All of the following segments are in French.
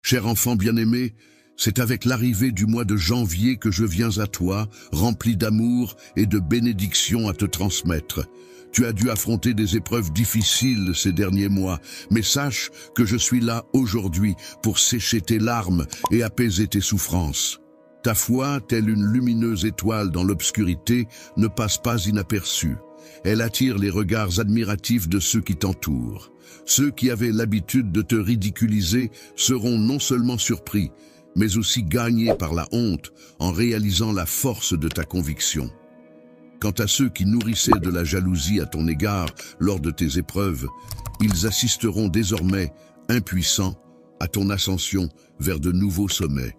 Cher enfant bien-aimé, c'est avec l'arrivée du mois de janvier que je viens à toi, rempli d'amour et de bénédictions à te transmettre. Tu as dû affronter des épreuves difficiles ces derniers mois, mais sache que je suis là aujourd'hui pour sécher tes larmes et apaiser tes souffrances. Ta foi, telle une lumineuse étoile dans l'obscurité, ne passe pas inaperçue. Elle attire les regards admiratifs de ceux qui t'entourent. Ceux qui avaient l'habitude de te ridiculiser seront non seulement surpris, mais aussi gagnés par la honte en réalisant la force de ta conviction. Quant à ceux qui nourrissaient de la jalousie à ton égard lors de tes épreuves, ils assisteront désormais, impuissants, à ton ascension vers de nouveaux sommets.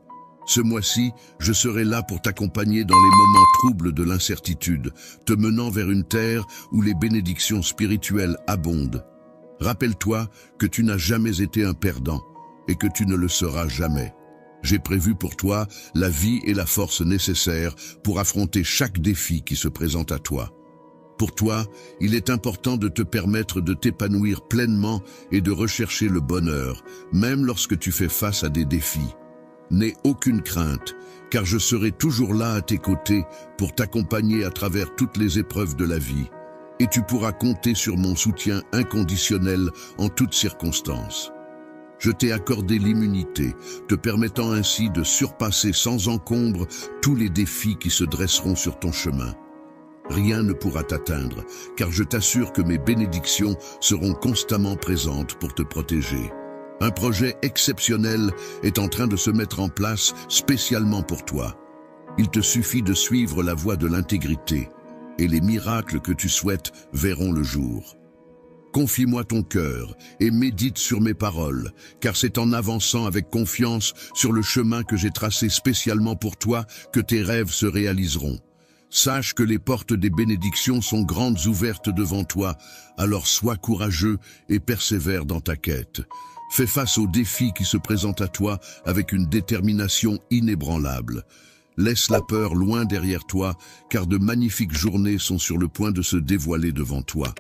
Ce mois-ci, je serai là pour t'accompagner dans les moments troubles de l'incertitude, te menant vers une terre où les bénédictions spirituelles abondent. Rappelle-toi que tu n'as jamais été un perdant et que tu ne le seras jamais. J'ai prévu pour toi la vie et la force nécessaires pour affronter chaque défi qui se présente à toi. Pour toi, il est important de te permettre de t'épanouir pleinement et de rechercher le bonheur, même lorsque tu fais face à des défis. N'aie aucune crainte, car je serai toujours là à tes côtés pour t'accompagner à travers toutes les épreuves de la vie. Et tu pourras compter sur mon soutien inconditionnel en toutes circonstances. Je t'ai accordé l'immunité, te permettant ainsi de surpasser sans encombre tous les défis qui se dresseront sur ton chemin. Rien ne pourra t'atteindre, car je t'assure que mes bénédictions seront constamment présentes pour te protéger. Un projet exceptionnel est en train de se mettre en place spécialement pour toi. Il te suffit de suivre la voie de l'intégrité, et les miracles que tu souhaites verront le jour. Confie-moi ton cœur et médite sur mes paroles, car c'est en avançant avec confiance sur le chemin que j'ai tracé spécialement pour toi que tes rêves se réaliseront. Sache que les portes des bénédictions sont grandes ouvertes devant toi, alors sois courageux et persévère dans ta quête. Fais face aux défis qui se présentent à toi avec une détermination inébranlable. Laisse la peur loin derrière toi, car de magnifiques journées sont sur le point de se dévoiler devant toi.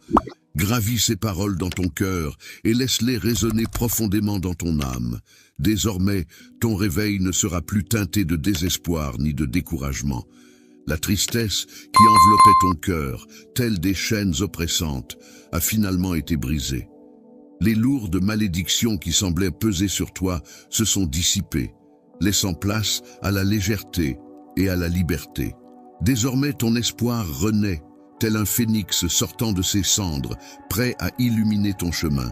Gravis ces paroles dans ton cœur et laisse-les résonner profondément dans ton âme. Désormais, ton réveil ne sera plus teinté de désespoir ni de découragement. La tristesse qui enveloppait ton cœur, telle des chaînes oppressantes, a finalement été brisée. Les lourdes malédictions qui semblaient peser sur toi se sont dissipées, laissant place à la légèreté et à la liberté. Désormais, ton espoir renaît, tel un phénix sortant de ses cendres, prêt à illuminer ton chemin.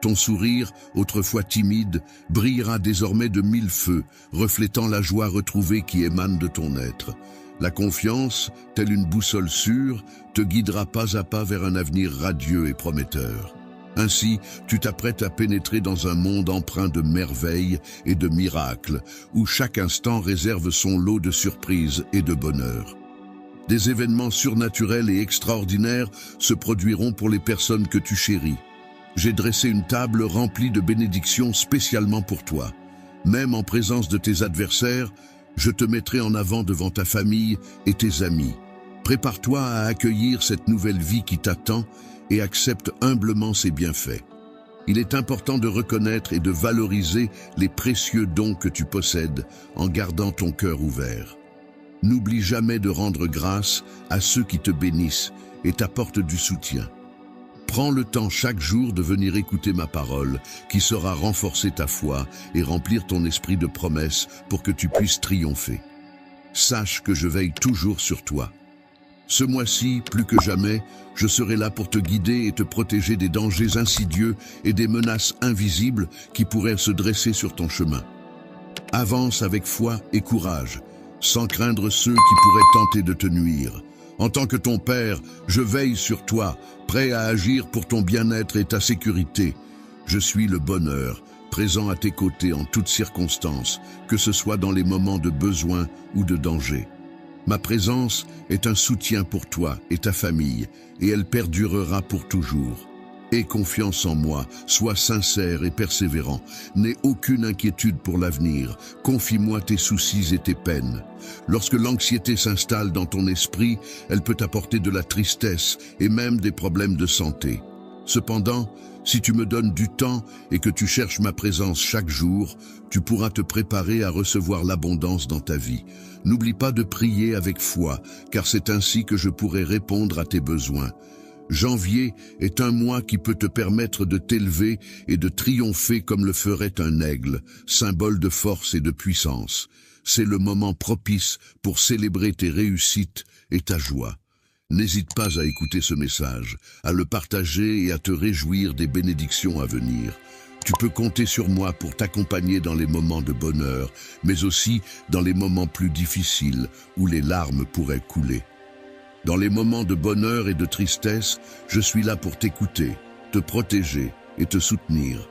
Ton sourire, autrefois timide, brillera désormais de mille feux, reflétant la joie retrouvée qui émane de ton être. La confiance, telle une boussole sûre, te guidera pas à pas vers un avenir radieux et prometteur. Ainsi, tu t'apprêtes à pénétrer dans un monde empreint de merveilles et de miracles, où chaque instant réserve son lot de surprises et de bonheur. Des événements surnaturels et extraordinaires se produiront pour les personnes que tu chéris. J'ai dressé une table remplie de bénédictions spécialement pour toi. Même en présence de tes adversaires, je te mettrai en avant devant ta famille et tes amis. Prépare-toi à accueillir cette nouvelle vie qui t'attend et accepte humblement ses bienfaits. Il est important de reconnaître et de valoriser les précieux dons que tu possèdes en gardant ton cœur ouvert. N'oublie jamais de rendre grâce à ceux qui te bénissent et t'apportent du soutien. Prends le temps chaque jour de venir écouter ma parole, qui saura renforcer ta foi et remplir ton esprit de promesses pour que tu puisses triompher. Sache que je veille toujours sur toi. Ce mois-ci, plus que jamais, je serai là pour te guider et te protéger des dangers insidieux et des menaces invisibles qui pourraient se dresser sur ton chemin. Avance avec foi et courage, sans craindre ceux qui pourraient tenter de te nuire. En tant que ton père, je veille sur toi, prêt à agir pour ton bien-être et ta sécurité. Je suis le bonheur, présent à tes côtés en toutes circonstances, que ce soit dans les moments de besoin ou de danger. Ma présence est un soutien pour toi et ta famille, et elle perdurera pour toujours. Aie confiance en moi, sois sincère et persévérant. N'aie aucune inquiétude pour l'avenir. Confie-moi tes soucis et tes peines. Lorsque l'anxiété s'installe dans ton esprit, elle peut apporter de la tristesse et même des problèmes de santé. Cependant, si tu me donnes du temps et que tu cherches ma présence chaque jour, tu pourras te préparer à recevoir l'abondance dans ta vie. N'oublie pas de prier avec foi, car c'est ainsi que je pourrai répondre à tes besoins. Janvier est un mois qui peut te permettre de t'élever et de triompher comme le ferait un aigle, symbole de force et de puissance. C'est le moment propice pour célébrer tes réussites et ta joie. N'hésite pas à écouter ce message, à le partager et à te réjouir des bénédictions à venir. Tu peux compter sur moi pour t'accompagner dans les moments de bonheur, mais aussi dans les moments plus difficiles où les larmes pourraient couler. Dans les moments de bonheur et de tristesse, je suis là pour t'écouter, te protéger et te soutenir.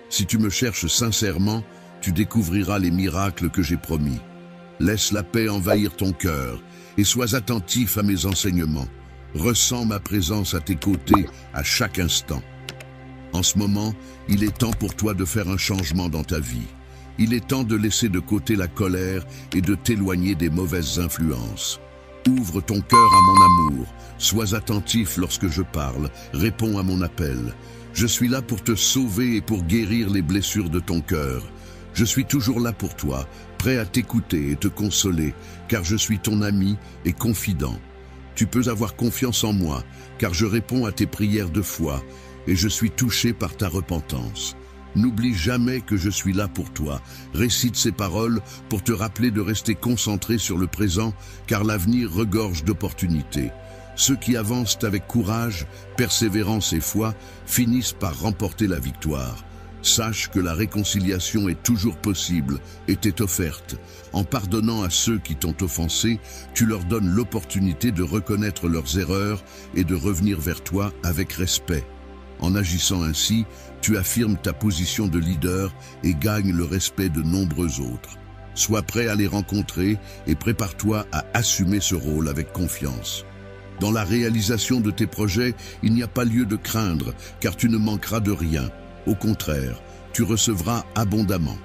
Si tu me cherches sincèrement, tu découvriras les miracles que j'ai promis. Laisse la paix envahir ton cœur et sois attentif à mes enseignements. Ressens ma présence à tes côtés à chaque instant. En ce moment, il est temps pour toi de faire un changement dans ta vie. Il est temps de laisser de côté la colère et de t'éloigner des mauvaises influences. Ouvre ton cœur à mon amour, sois attentif lorsque je parle, réponds à mon appel. Je suis là pour te sauver et pour guérir les blessures de ton cœur. Je suis toujours là pour toi, prêt à t'écouter et te consoler, car je suis ton ami et confident. Tu peux avoir confiance en moi, car je réponds à tes prières de foi, et je suis touché par ta repentance. N'oublie jamais que je suis là pour toi. Récite ces paroles pour te rappeler de rester concentré sur le présent, car l'avenir regorge d'opportunités. Ceux qui avancent avec courage, persévérance et foi finissent par remporter la victoire. Sache que la réconciliation est toujours possible et t'est offerte. En pardonnant à ceux qui t'ont offensé, tu leur donnes l'opportunité de reconnaître leurs erreurs et de revenir vers toi avec respect. En agissant ainsi, tu affirmes ta position de leader et gagnes le respect de nombreux autres. Sois prêt à les rencontrer et prépare-toi à assumer ce rôle avec confiance. Dans la réalisation de tes projets, il n'y a pas lieu de craindre, car tu ne manqueras de rien. Au contraire, tu recevras abondamment.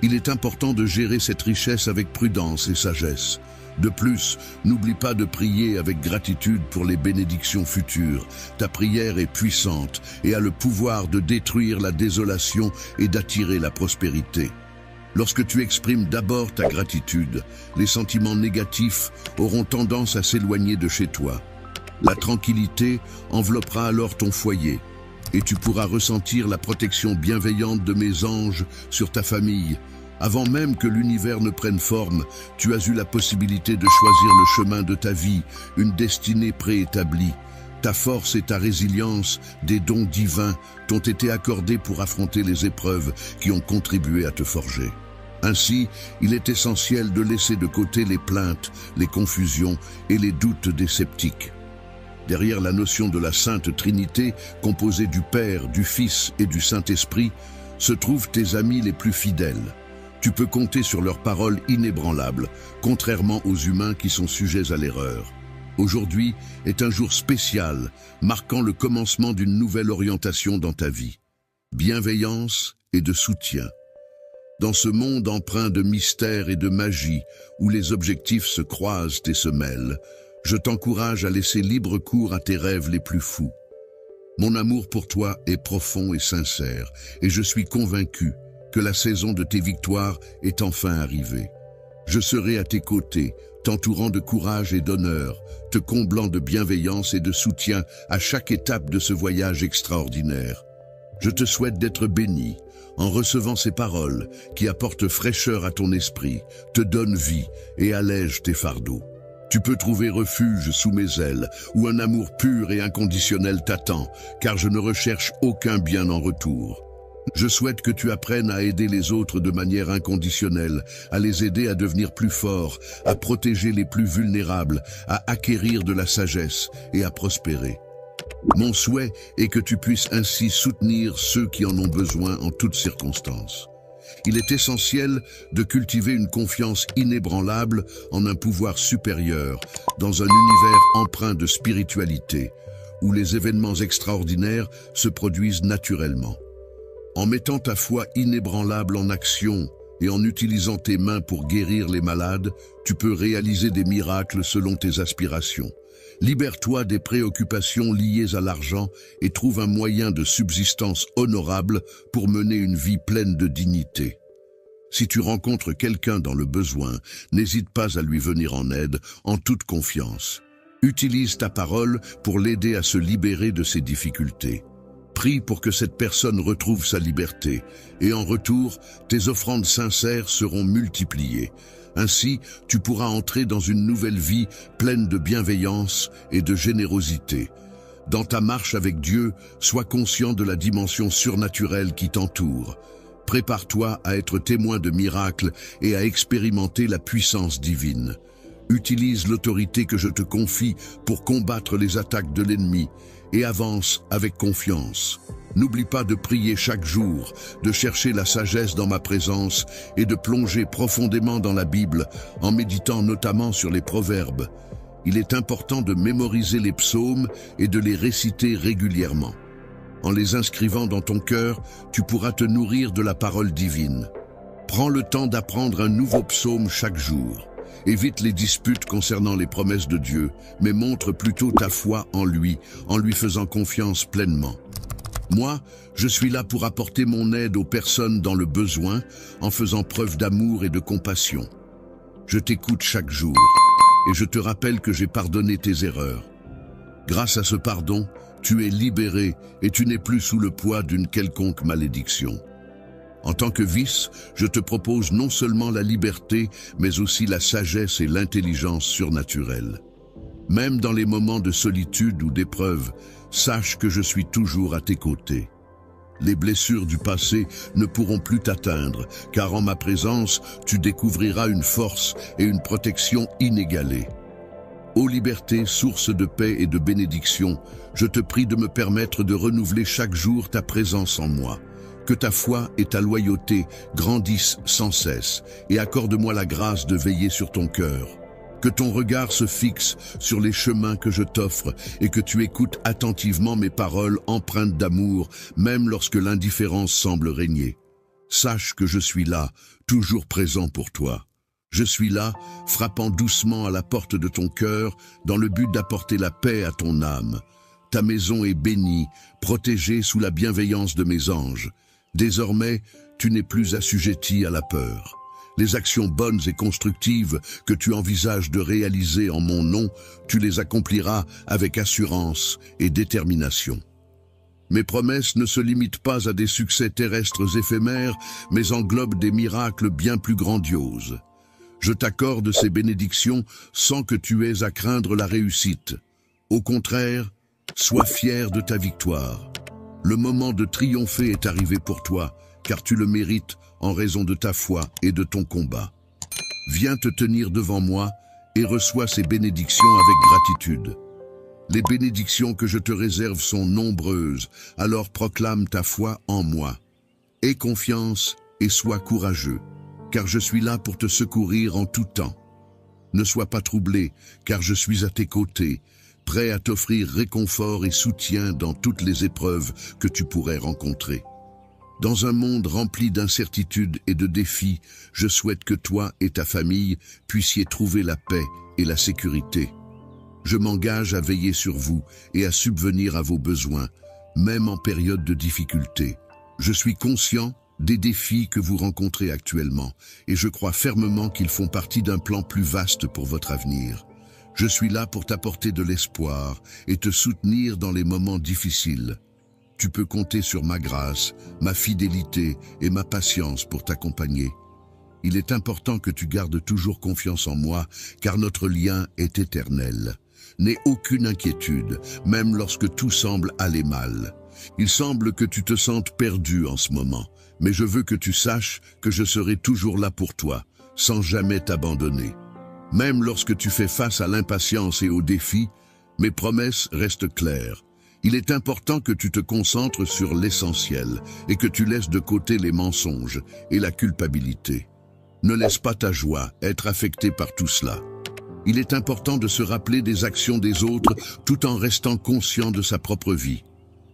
Il est important de gérer cette richesse avec prudence et sagesse. De plus, n'oublie pas de prier avec gratitude pour les bénédictions futures. Ta prière est puissante et a le pouvoir de détruire la désolation et d'attirer la prospérité. Lorsque tu exprimes d'abord ta gratitude, les sentiments négatifs auront tendance à s'éloigner de chez toi. La tranquillité enveloppera alors ton foyer et tu pourras ressentir la protection bienveillante de mes anges sur ta famille. Avant même que l'univers ne prenne forme, tu as eu la possibilité de choisir le chemin de ta vie, une destinée préétablie. Ta force et ta résilience, des dons divins, t'ont été accordés pour affronter les épreuves qui ont contribué à te forger. Ainsi, il est essentiel de laisser de côté les plaintes, les confusions et les doutes des sceptiques. Derrière la notion de la Sainte Trinité, composée du Père, du Fils et du Saint-Esprit, se trouvent tes amis les plus fidèles. Tu peux compter sur leurs paroles inébranlables, contrairement aux humains qui sont sujets à l'erreur. Aujourd'hui est un jour spécial, marquant le commencement d'une nouvelle orientation dans ta vie. Bienveillance et de soutien. Dans ce monde empreint de mystère et de magie, où les objectifs se croisent et se mêlent, je t'encourage à laisser libre cours à tes rêves les plus fous. Mon amour pour toi est profond et sincère, et je suis convaincu que la saison de tes victoires est enfin arrivée. Je serai à tes côtés, t'entourant de courage et d'honneur, te comblant de bienveillance et de soutien à chaque étape de ce voyage extraordinaire. Je te souhaite d'être béni en recevant ces paroles qui apportent fraîcheur à ton esprit, te donnent vie et allègent tes fardeaux. Tu peux trouver refuge sous mes ailes, où un amour pur et inconditionnel t'attend, car je ne recherche aucun bien en retour. Je souhaite que tu apprennes à aider les autres de manière inconditionnelle, à les aider à devenir plus forts, à protéger les plus vulnérables, à acquérir de la sagesse et à prospérer. Mon souhait est que tu puisses ainsi soutenir ceux qui en ont besoin en toutes circonstances. Il est essentiel de cultiver une confiance inébranlable en un pouvoir supérieur, dans un univers empreint de spiritualité, où les événements extraordinaires se produisent naturellement. En mettant ta foi inébranlable en action et en utilisant tes mains pour guérir les malades, tu peux réaliser des miracles selon tes aspirations. Libère-toi des préoccupations liées à l'argent et trouve un moyen de subsistance honorable pour mener une vie pleine de dignité. Si tu rencontres quelqu'un dans le besoin, n'hésite pas à lui venir en aide en toute confiance. Utilise ta parole pour l'aider à se libérer de ses difficultés. Prie pour que cette personne retrouve sa liberté, et en retour, tes offrandes sincères seront multipliées. Ainsi, tu pourras entrer dans une nouvelle vie pleine de bienveillance et de générosité. Dans ta marche avec Dieu, sois conscient de la dimension surnaturelle qui t'entoure. Prépare-toi à être témoin de miracles et à expérimenter la puissance divine. Utilise l'autorité que je te confie pour combattre les attaques de l'ennemi et avance avec confiance. N'oublie pas de prier chaque jour, de chercher la sagesse dans ma présence et de plonger profondément dans la Bible en méditant notamment sur les proverbes. Il est important de mémoriser les psaumes et de les réciter régulièrement. En les inscrivant dans ton cœur, tu pourras te nourrir de la parole divine. Prends le temps d'apprendre un nouveau psaume chaque jour. Évite les disputes concernant les promesses de Dieu, mais montre plutôt ta foi en lui faisant confiance pleinement. Moi, je suis là pour apporter mon aide aux personnes dans le besoin, en faisant preuve d'amour et de compassion. Je t'écoute chaque jour, et je te rappelle que j'ai pardonné tes erreurs. Grâce à ce pardon, tu es libéré et tu n'es plus sous le poids d'une quelconque malédiction. En tant que vice, je te propose non seulement la liberté, mais aussi la sagesse et l'intelligence surnaturelle. Même dans les moments de solitude ou d'épreuve, sache que je suis toujours à tes côtés. Les blessures du passé ne pourront plus t'atteindre, car en ma présence, tu découvriras une force et une protection inégalées. Ô liberté, source de paix et de bénédiction, je te prie de me permettre de renouveler chaque jour ta présence en moi. Que ta foi et ta loyauté grandissent sans cesse, et accorde-moi la grâce de veiller sur ton cœur. Que ton regard se fixe sur les chemins que je t'offre, et que tu écoutes attentivement mes paroles empreintes d'amour, même lorsque l'indifférence semble régner. Sache que je suis là, toujours présent pour toi. Je suis là, frappant doucement à la porte de ton cœur, dans le but d'apporter la paix à ton âme. Ta maison est bénie, protégée sous la bienveillance de mes anges. Désormais, tu n'es plus assujetti à la peur. Les actions bonnes et constructives que tu envisages de réaliser en mon nom, tu les accompliras avec assurance et détermination. Mes promesses ne se limitent pas à des succès terrestres éphémères, mais englobent des miracles bien plus grandioses. Je t'accorde ces bénédictions sans que tu aies à craindre la réussite. Au contraire, sois fier de ta victoire. Le moment de triompher est arrivé pour toi, car tu le mérites en raison de ta foi et de ton combat. Viens te tenir devant moi et reçois ces bénédictions avec gratitude. Les bénédictions que je te réserve sont nombreuses, alors proclame ta foi en moi. Aie confiance et sois courageux, car je suis là pour te secourir en tout temps. Ne sois pas troublé, car je suis à tes côtés, prêt à t'offrir réconfort et soutien dans toutes les épreuves que tu pourrais rencontrer. Dans un monde rempli d'incertitudes et de défis, je souhaite que toi et ta famille puissiez trouver la paix et la sécurité. Je m'engage à veiller sur vous et à subvenir à vos besoins, même en période de difficulté. Je suis conscient des défis que vous rencontrez actuellement, et je crois fermement qu'ils font partie d'un plan plus vaste pour votre avenir. Je suis là pour t'apporter de l'espoir et te soutenir dans les moments difficiles. Tu peux compter sur ma grâce, ma fidélité et ma patience pour t'accompagner. Il est important que tu gardes toujours confiance en moi, car notre lien est éternel. N'aie aucune inquiétude, même lorsque tout semble aller mal. Il semble que tu te sentes perdu en ce moment, mais je veux que tu saches que je serai toujours là pour toi, sans jamais t'abandonner. Même lorsque tu fais face à l'impatience et aux défis, mes promesses restent claires. Il est important que tu te concentres sur l'essentiel et que tu laisses de côté les mensonges et la culpabilité. Ne laisse pas ta joie être affectée par tout cela. Il est important de se rappeler des actions des autres tout en restant conscient de sa propre vie.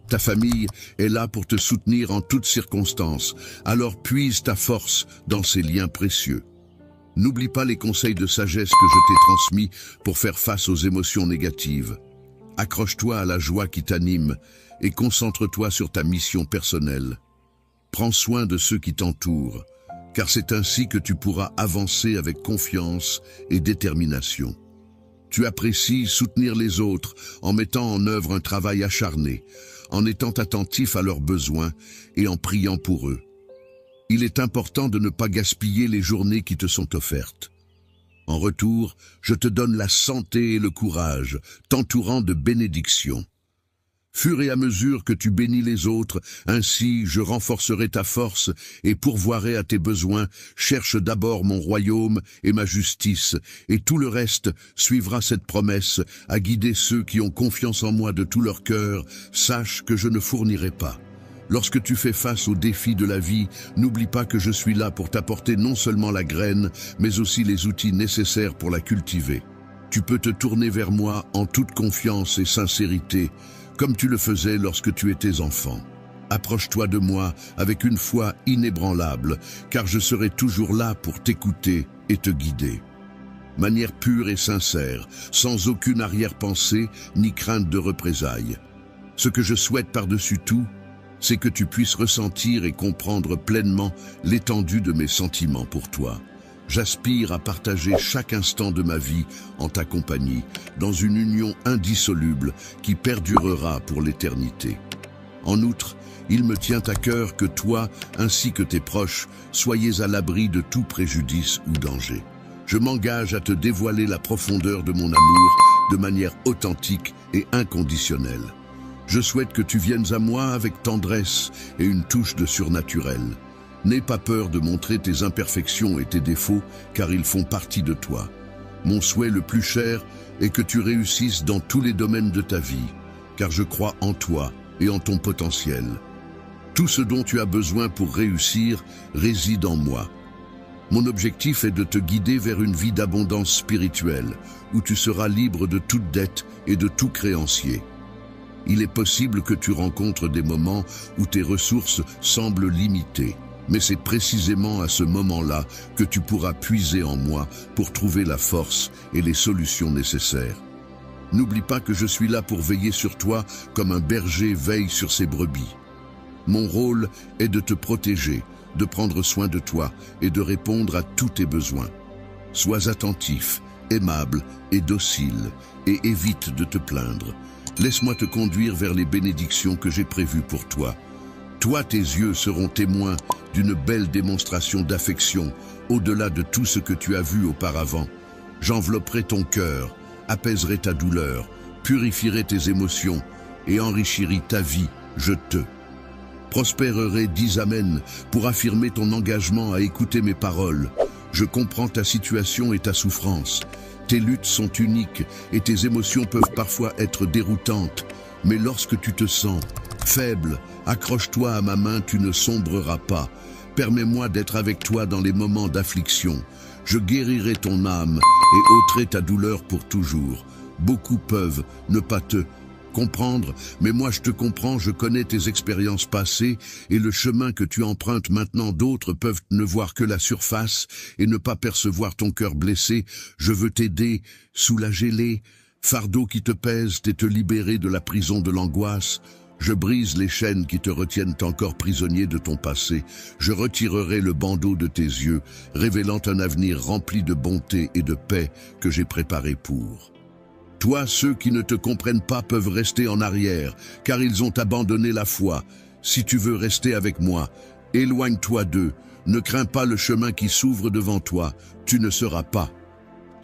Ta famille est là pour te soutenir en toutes circonstances, alors puise ta force dans ces liens précieux. N'oublie pas les conseils de sagesse que je t'ai transmis pour faire face aux émotions négatives. Accroche-toi à la joie qui t'anime et concentre-toi sur ta mission personnelle. Prends soin de ceux qui t'entourent, car c'est ainsi que tu pourras avancer avec confiance et détermination. Tu apprécies soutenir les autres en mettant en œuvre un travail acharné, en étant attentif à leurs besoins et en priant pour eux. Il est important de ne pas gaspiller les journées qui te sont offertes. En retour, je te donne la santé et le courage, t'entourant de bénédictions. Fur et à mesure que tu bénis les autres, ainsi je renforcerai ta force et pourvoirai à tes besoins. Cherche d'abord mon royaume et ma justice, et tout le reste suivra cette promesse, à guider ceux qui ont confiance en moi de tout leur cœur. Sache que je ne fournirai pas. Lorsque tu fais face aux défis de la vie, n'oublie pas que je suis là pour t'apporter non seulement la graine, mais aussi les outils nécessaires pour la cultiver. Tu peux te tourner vers moi en toute confiance et sincérité, comme tu le faisais lorsque tu étais enfant. Approche-toi de moi avec une foi inébranlable, car je serai toujours là pour t'écouter et te guider. Manière pure et sincère, sans aucune arrière-pensée ni crainte de représailles. Ce que je souhaite par-dessus tout, c'est que tu puisses ressentir et comprendre pleinement l'étendue de mes sentiments pour toi. J'aspire à partager chaque instant de ma vie en ta compagnie, dans une union indissoluble qui perdurera pour l'éternité. En outre, il me tient à cœur que toi, ainsi que tes proches, soyez à l'abri de tout préjudice ou danger. Je m'engage à te dévoiler la profondeur de mon amour de manière authentique et inconditionnelle. Je souhaite que tu viennes à moi avec tendresse et une touche de surnaturel. N'aie pas peur de montrer tes imperfections et tes défauts, car ils font partie de toi. Mon souhait le plus cher est que tu réussisses dans tous les domaines de ta vie, car je crois en toi et en ton potentiel. Tout ce dont tu as besoin pour réussir réside en moi. Mon objectif est de te guider vers une vie d'abondance spirituelle, où tu seras libre de toute dette et de tout créancier. Il est possible que tu rencontres des moments où tes ressources semblent limitées, mais c'est précisément à ce moment-là que tu pourras puiser en moi pour trouver la force et les solutions nécessaires. N'oublie pas que je suis là pour veiller sur toi comme un berger veille sur ses brebis. Mon rôle est de te protéger, de prendre soin de toi et de répondre à tous tes besoins. Sois attentif, aimable et docile, et évite de te plaindre. Laisse-moi te conduire vers les bénédictions que j'ai prévues pour toi. Toi, tes yeux seront témoins d'une belle démonstration d'affection, au-delà de tout ce que tu as vu auparavant. J'envelopperai ton cœur, apaiserai ta douleur, purifierai tes émotions et enrichirai ta vie, je te prospérerai, dis Amen, pour affirmer ton engagement à écouter mes paroles. Je comprends ta situation et ta souffrance. Tes luttes sont uniques et tes émotions peuvent parfois être déroutantes. Mais lorsque tu te sens faible, accroche-toi à ma main, tu ne sombreras pas. Permets-moi d'être avec toi dans les moments d'affliction. Je guérirai ton âme et ôterai ta douleur pour toujours. Beaucoup peuvent ne pas te comprendre, mais moi je te comprends, je connais tes expériences passées et le chemin que tu empruntes maintenant. D'autres peuvent ne voir que la surface et ne pas percevoir ton cœur blessé. Je veux t'aider, soulager les fardeaux qui te pèsent et te libérer de la prison de l'angoisse. Je brise les chaînes qui te retiennent encore prisonnier de ton passé. Je retirerai le bandeau de tes yeux, révélant un avenir rempli de bonté et de paix que j'ai préparé pour toi. Ceux qui ne te comprennent pas peuvent rester en arrière, car ils ont abandonné la foi. Si tu veux rester avec moi, éloigne-toi d'eux. Ne crains pas le chemin qui s'ouvre devant toi. Tu ne seras pas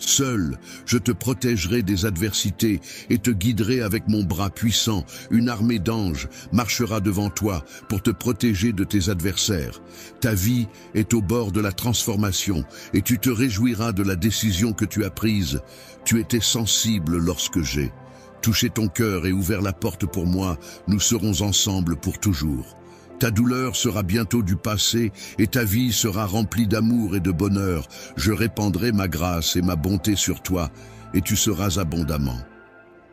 seul. Je te protégerai des adversités et te guiderai avec mon bras puissant. Une armée d'anges marchera devant toi pour te protéger de tes adversaires. Ta vie est au bord de la transformation et tu te réjouiras de la décision que tu as prise. Tu étais sensible lorsque j'ai touché ton cœur et ouvert la porte pour moi. Nous serons ensemble pour toujours. Ta douleur sera bientôt du passé et ta vie sera remplie d'amour et de bonheur. Je répandrai ma grâce et ma bonté sur toi et tu seras abondamment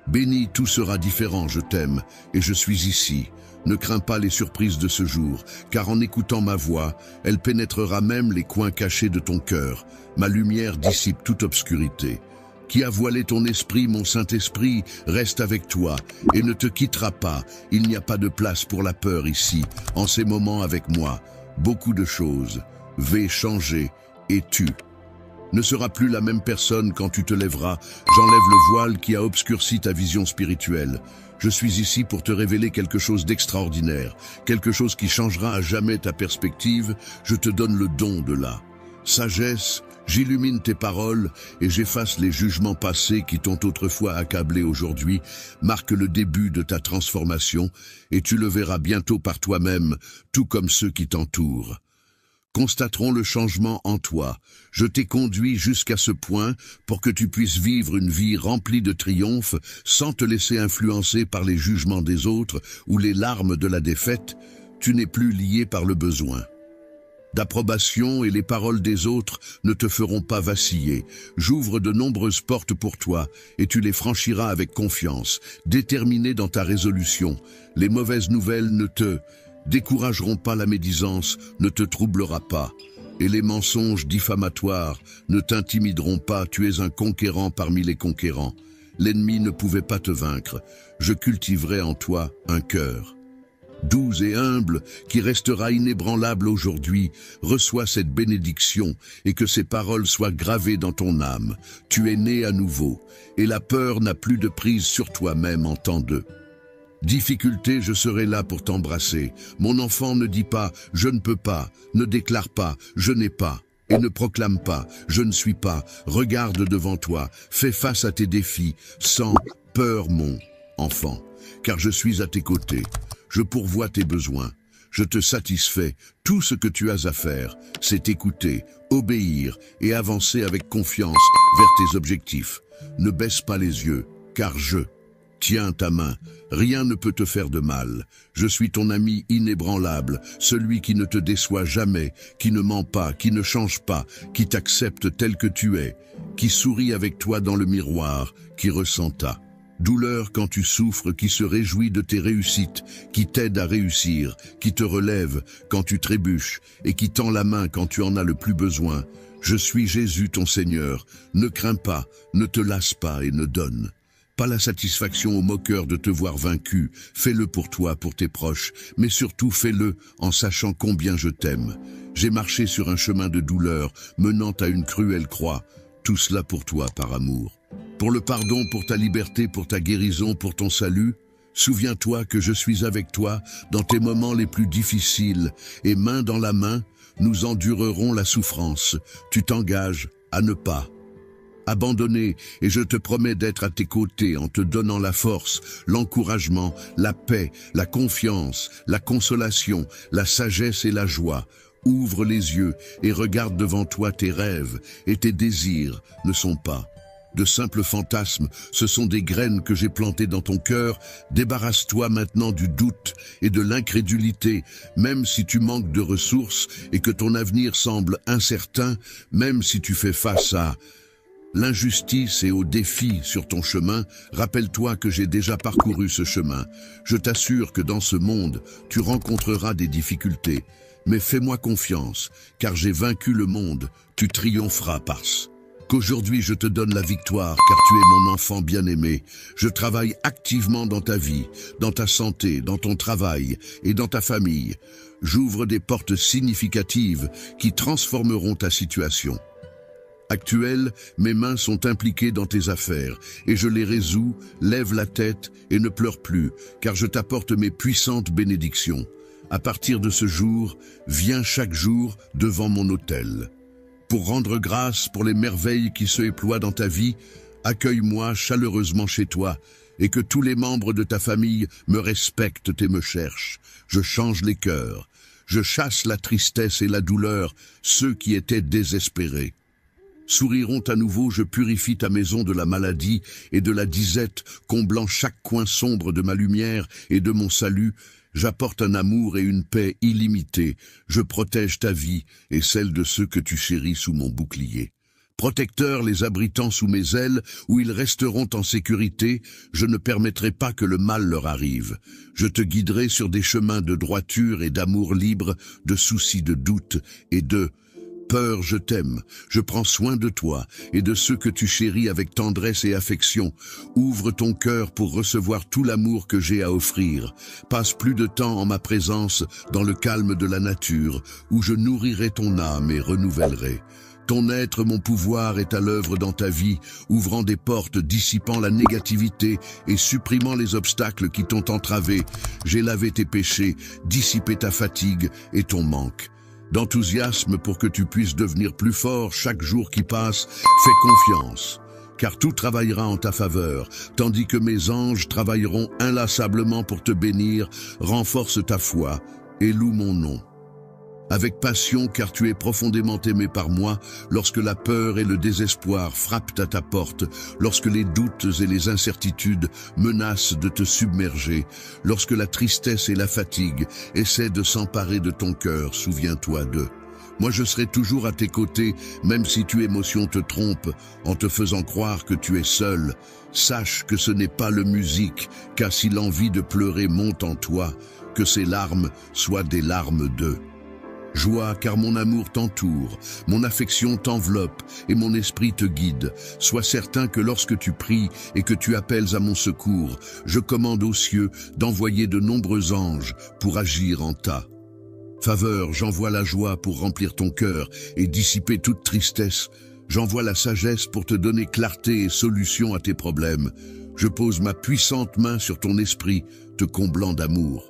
béni. Tout sera différent, je t'aime et je suis ici. Ne crains pas les surprises de ce jour, car en écoutant ma voix, elle pénétrera même les coins cachés de ton cœur. Ma lumière dissipe toute obscurité. Qui a voilé ton esprit, mon Saint-Esprit, reste avec toi et ne te quittera pas. Il n'y a pas de place pour la peur ici, en ces moments avec moi. Beaucoup de choses vais changer et tu ne seras plus la même personne quand tu te lèveras. J'enlève le voile qui a obscurci ta vision spirituelle. Je suis ici pour te révéler quelque chose d'extraordinaire, quelque chose qui changera à jamais ta perspective. Je te donne le don de la sagesse. J'illumine tes paroles et j'efface les jugements passés qui t'ont autrefois accablé aujourd'hui. Marque le début de ta transformation et tu le verras bientôt par toi-même, tout comme ceux qui t'entourent constateront le changement en toi. Je t'ai conduit jusqu'à ce point pour que tu puisses vivre une vie remplie de triomphe sans te laisser influencer par les jugements des autres ou les larmes de la défaite. Tu n'es plus lié par le besoin d'approbation et les paroles des autres ne te feront pas vaciller. J'ouvre de nombreuses portes pour toi et tu les franchiras avec confiance, déterminé dans ta résolution. Les mauvaises nouvelles ne te décourageront pas, la médisance ne te troublera pas et les mensonges diffamatoires ne t'intimideront pas. Tu es un conquérant parmi les conquérants. L'ennemi ne pouvait pas te vaincre. Je cultiverai en toi un cœur doux et humble, qui restera inébranlable aujourd'hui. Reçois cette bénédiction et que ces paroles soient gravées dans ton âme. Tu es né à nouveau et la peur n'a plus de prise sur toi-même en temps de difficulté. Je serai là pour t'embrasser. Mon enfant, ne dis pas « je ne peux pas », ne déclare pas « je n'ai pas ». Et ne proclame pas « je ne suis pas ». Regarde devant toi, fais face à tes défis, sans peur mon enfant, car je suis à tes côtés. Je pourvois tes besoins, je te satisfais. Tout ce que tu as à faire, c'est écouter, obéir et avancer avec confiance vers tes objectifs. Ne baisse pas les yeux, car je tiens ta main. Rien ne peut te faire de mal. Je suis ton ami inébranlable, celui qui ne te déçoit jamais, qui ne ment pas, qui ne change pas, qui t'accepte tel que tu es, qui sourit avec toi dans le miroir, qui ressent ta douleur quand tu souffres, qui se réjouit de tes réussites, qui t'aide à réussir, qui te relève quand tu trébuches et qui tend la main quand tu en as le plus besoin. Je suis Jésus ton Seigneur. Ne crains pas, ne te lasse pas et ne donne pas la satisfaction aux moqueurs de te voir vaincu. Fais-le pour toi, pour tes proches, mais surtout fais-le en sachant combien je t'aime. J'ai marché sur un chemin de douleur menant à une cruelle croix. Tout cela pour toi par amour. Pour le pardon, pour ta liberté, pour ta guérison, pour ton salut. Souviens-toi que je suis avec toi dans tes moments les plus difficiles et main dans la main, nous endurerons la souffrance. Tu t'engages à ne pas abandonner et je te promets d'être à tes côtés en te donnant la force, l'encouragement, la paix, la confiance, la consolation, la sagesse et la joie. Ouvre les yeux et regarde devant toi. Tes rêves et tes désirs ne sont pas de simples fantasmes, ce sont des graines que j'ai plantées dans ton cœur. Débarrasse-toi maintenant du doute et de l'incrédulité, même si tu manques de ressources et que ton avenir semble incertain, même si tu fais face à l'injustice et aux défis sur ton chemin. Rappelle-toi que j'ai déjà parcouru ce chemin. Je t'assure que dans ce monde, tu rencontreras des difficultés, mais fais-moi confiance, car j'ai vaincu le monde, tu triompheras parce qu'aujourd'hui je te donne la victoire, car tu es mon enfant bien-aimé. Je travaille activement dans ta vie, dans ta santé, dans ton travail et dans ta famille. J'ouvre des portes significatives qui transformeront ta situation actuelle. Mes mains sont impliquées dans tes affaires et je les résous. Lève la tête et ne pleure plus, car je t'apporte mes puissantes bénédictions. À partir de ce jour, viens chaque jour devant mon autel pour rendre grâce pour les merveilles qui se déploient dans ta vie. Accueille-moi chaleureusement chez toi et que tous les membres de ta famille me respectent et me cherchent. Je change les cœurs, je chasse la tristesse et la douleur. Ceux qui étaient désespérés souriront à nouveau. Je purifie ta maison de la maladie et de la disette, comblant chaque coin sombre de ma lumière et de mon salut. J'apporte un amour et une paix illimitée. Je protège ta vie et celle de ceux que tu chéris sous mon bouclier. Protecteur les abritant sous mes ailes, où ils resteront en sécurité, je ne permettrai pas que le mal leur arrive. Je te guiderai sur des chemins de droiture et d'amour libre, de soucis de doute et de peur. Je t'aime, je prends soin de toi et de ceux que tu chéris avec tendresse et affection. Ouvre ton cœur pour recevoir tout l'amour que j'ai à offrir. Passe plus de temps en ma présence, dans le calme de la nature, où je nourrirai ton âme et renouvellerai. Ton être, mon pouvoir, est à l'œuvre dans ta vie, ouvrant des portes, dissipant la négativité et supprimant les obstacles qui t'ont entravé. J'ai lavé tes péchés, dissipé ta fatigue et ton manque. D'enthousiasme pour que tu puisses devenir plus fort chaque jour qui passe, fais confiance, car tout travaillera en ta faveur, tandis que mes anges travailleront inlassablement pour te bénir. Renforce ta foi et loue mon nom avec passion, car tu es profondément aimé par moi. Lorsque la peur et le désespoir frappent à ta porte, lorsque les doutes et les incertitudes menacent de te submerger, lorsque la tristesse et la fatigue essaient de s'emparer de ton cœur, souviens-toi d'eux. Moi je serai toujours à tes côtés, même si tes émotions te trompent, en te faisant croire que tu es seul. Sache que ce n'est pas le musique, car si l'envie de pleurer monte en toi, que ces larmes soient des larmes de joie, car mon amour t'entoure, mon affection t'enveloppe et mon esprit te guide. Sois certain que lorsque tu pries et que tu appelles à mon secours, je commande aux cieux d'envoyer de nombreux anges pour agir en ta faveur. J'envoie la joie pour remplir ton cœur et dissiper toute tristesse. J'envoie la sagesse pour te donner clarté et solution à tes problèmes. Je pose ma puissante main sur ton esprit, te comblant d'amour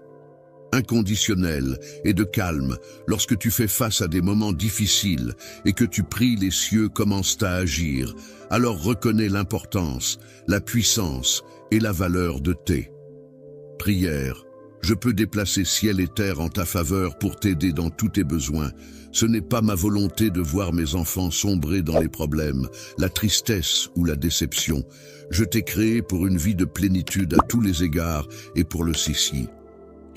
inconditionnel et de calme. Lorsque tu fais face à des moments difficiles et que tu pries, les cieux commencent à agir. Alors reconnais l'importance, la puissance et la valeur de tes prières. Je peux déplacer ciel et terre en ta faveur pour t'aider dans tous tes besoins. Ce n'est pas ma volonté de voir mes enfants sombrer dans les problèmes, la tristesse ou la déception. Je t'ai créé pour une vie de plénitude à tous les égards et pour le ceci.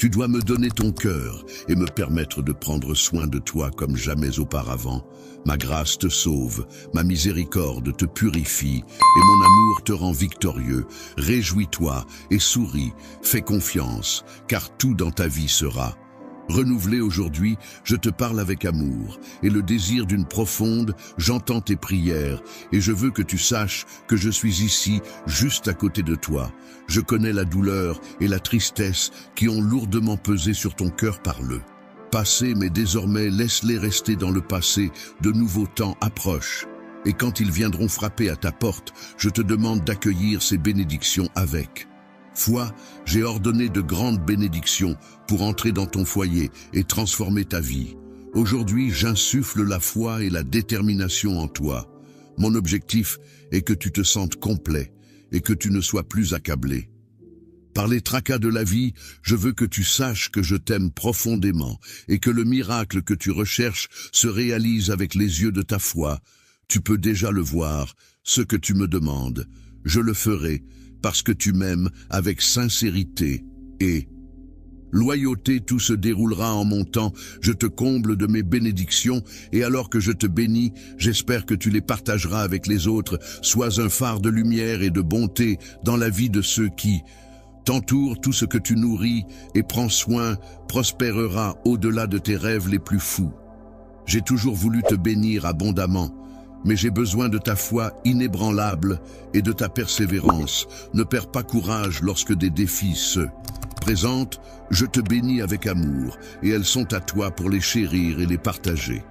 Tu dois me donner ton cœur et me permettre de prendre soin de toi comme jamais auparavant. Ma grâce te sauve, ma miséricorde te purifie et mon amour te rend victorieux. Réjouis-toi et souris, fais confiance, car tout dans ta vie sera renouvelé aujourd'hui. Je te parle avec amour et le désir d'une profonde, j'entends tes prières et je veux que tu saches que je suis ici, juste à côté de toi. Je connais la douleur et la tristesse qui ont lourdement pesé sur ton cœur par le passé, mais désormais laisse-les rester dans le passé. De nouveaux temps approchent et quand ils viendront frapper à ta porte, je te demande d'accueillir ces bénédictions avec foi. J'ai ordonné de grandes bénédictions pour entrer dans ton foyer et transformer ta vie. Aujourd'hui, j'insuffle la foi et la détermination en toi. Mon objectif est que tu te sentes complet et que tu ne sois plus accablé par les tracas de la vie. Je veux que tu saches que je t'aime profondément et que le miracle que tu recherches se réalise avec les yeux de ta foi. Tu peux déjà le voir, ce que tu me demandes. Je le ferai parce que tu m'aimes avec sincérité et loyauté. Tout se déroulera en mon temps. Je te comble de mes bénédictions et alors que je te bénis, j'espère que tu les partageras avec les autres. Sois un phare de lumière et de bonté dans la vie de ceux qui t'entourent. Tout ce que tu nourris et prends soin prospérera au-delà de tes rêves les plus fous. J'ai toujours voulu te bénir abondamment, mais j'ai besoin de ta foi inébranlable et de ta persévérance. Ne perds pas courage lorsque des défis se présentent. Je te bénis avec amour et elles sont à toi pour les chérir et les partager.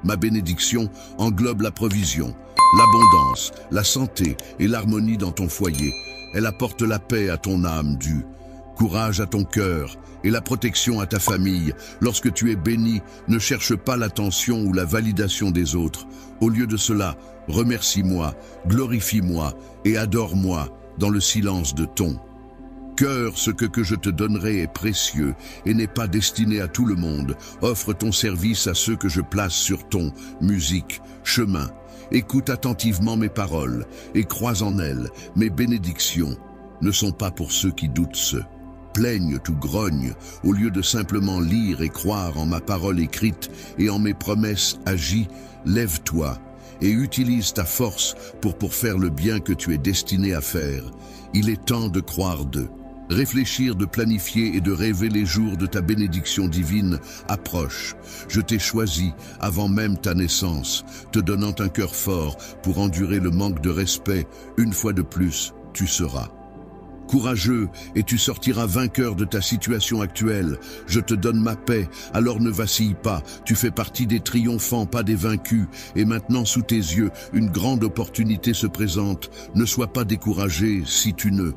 Ma bénédiction englobe la provision, l'abondance, la santé et l'harmonie dans ton foyer. Elle apporte la paix à ton âme, du courage à ton cœur et la protection à ta famille. Lorsque tu es béni, ne cherche pas l'attention ou la validation des autres. Au lieu de cela, remercie-moi, glorifie-moi et adore-moi dans le silence de ton cœur. Ce que je te donnerai est précieux et n'est pas destiné à tout le monde. Offre ton service à ceux que je place sur ton chemin. Écoute attentivement mes paroles et crois en elles. Mes bénédictions ne sont pas pour ceux qui doutent, se plaignent ou grognent. Au lieu de simplement lire et croire en ma parole écrite et en mes promesses agies, lève-toi et utilise ta force pour faire le bien que tu es destiné à faire. Il est temps de croire d'eux. Réfléchir, de planifier et de rêver les jours de ta bénédiction divine approche. Je t'ai choisi avant même ta naissance, te donnant un cœur fort pour endurer le manque de respect. Une fois de plus, tu seras courageux et tu sortiras vainqueur de ta situation actuelle. Je te donne ma paix, alors ne vacille pas. Tu fais partie des triomphants, pas des vaincus. Et maintenant, sous tes yeux, une grande opportunité se présente. Ne sois pas découragé si tu ne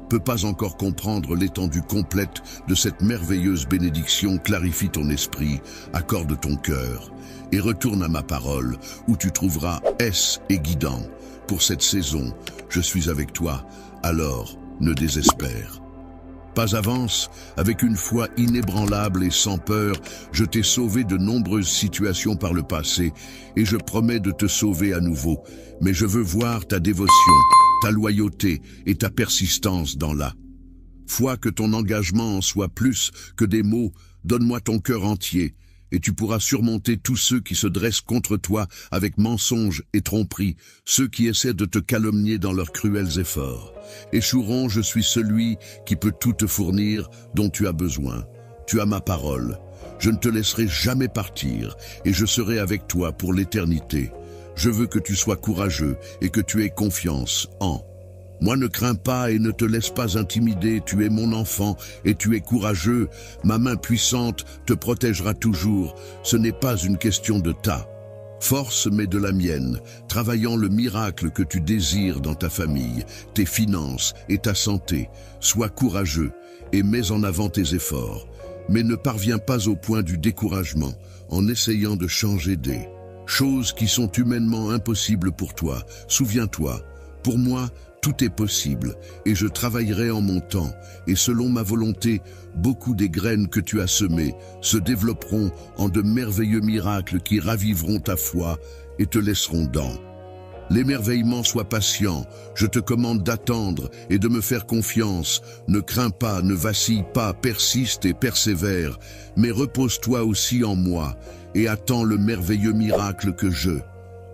peux pas encore comprendre l'étendue complète de cette merveilleuse bénédiction. Clarifie ton esprit, accorde ton cœur et retourne à ma parole où tu trouveras aise et guidant. Pour cette saison, je suis avec toi, alors ne désespère pas, avance avec une foi inébranlable et sans peur. Je t'ai sauvé de nombreuses situations par le passé et je promets de te sauver à nouveau. Mais je veux voir ta dévotion, ta loyauté et ta persistance dans la foi, que ton engagement en soit plus que des mots. Donne-moi ton cœur entier et tu pourras surmonter tous ceux qui se dressent contre toi avec mensonges et tromperies, ceux qui essaient de te calomnier dans leurs cruels efforts. Échoueront, je suis celui qui peut tout te fournir dont tu as besoin. Tu as ma parole. Je ne te laisserai jamais partir et je serai avec toi pour l'éternité. Je veux que tu sois courageux et que tu aies confiance en moi. Ne crains pas et ne te laisse pas intimider, tu es mon enfant et tu es courageux. Ma main puissante te protégera toujours. Ce n'est pas une question de ta force mais de la mienne, travaillant le miracle que tu désires dans ta famille, tes finances et ta santé. Sois courageux et mets en avant tes efforts, mais ne parviens pas au point du découragement en essayant de changer des choses qui sont humainement impossibles pour toi. Souviens-toi, pour moi, tout est possible et je travaillerai en mon temps et selon ma volonté. Beaucoup des graines que tu as semées se développeront en de merveilleux miracles qui raviveront ta foi et te laisseront dans l'émerveillement. Sois patient, je te commande d'attendre et de me faire confiance. Ne crains pas, ne vacille pas, persiste et persévère, mais repose-toi aussi en moi et attends le merveilleux miracle que je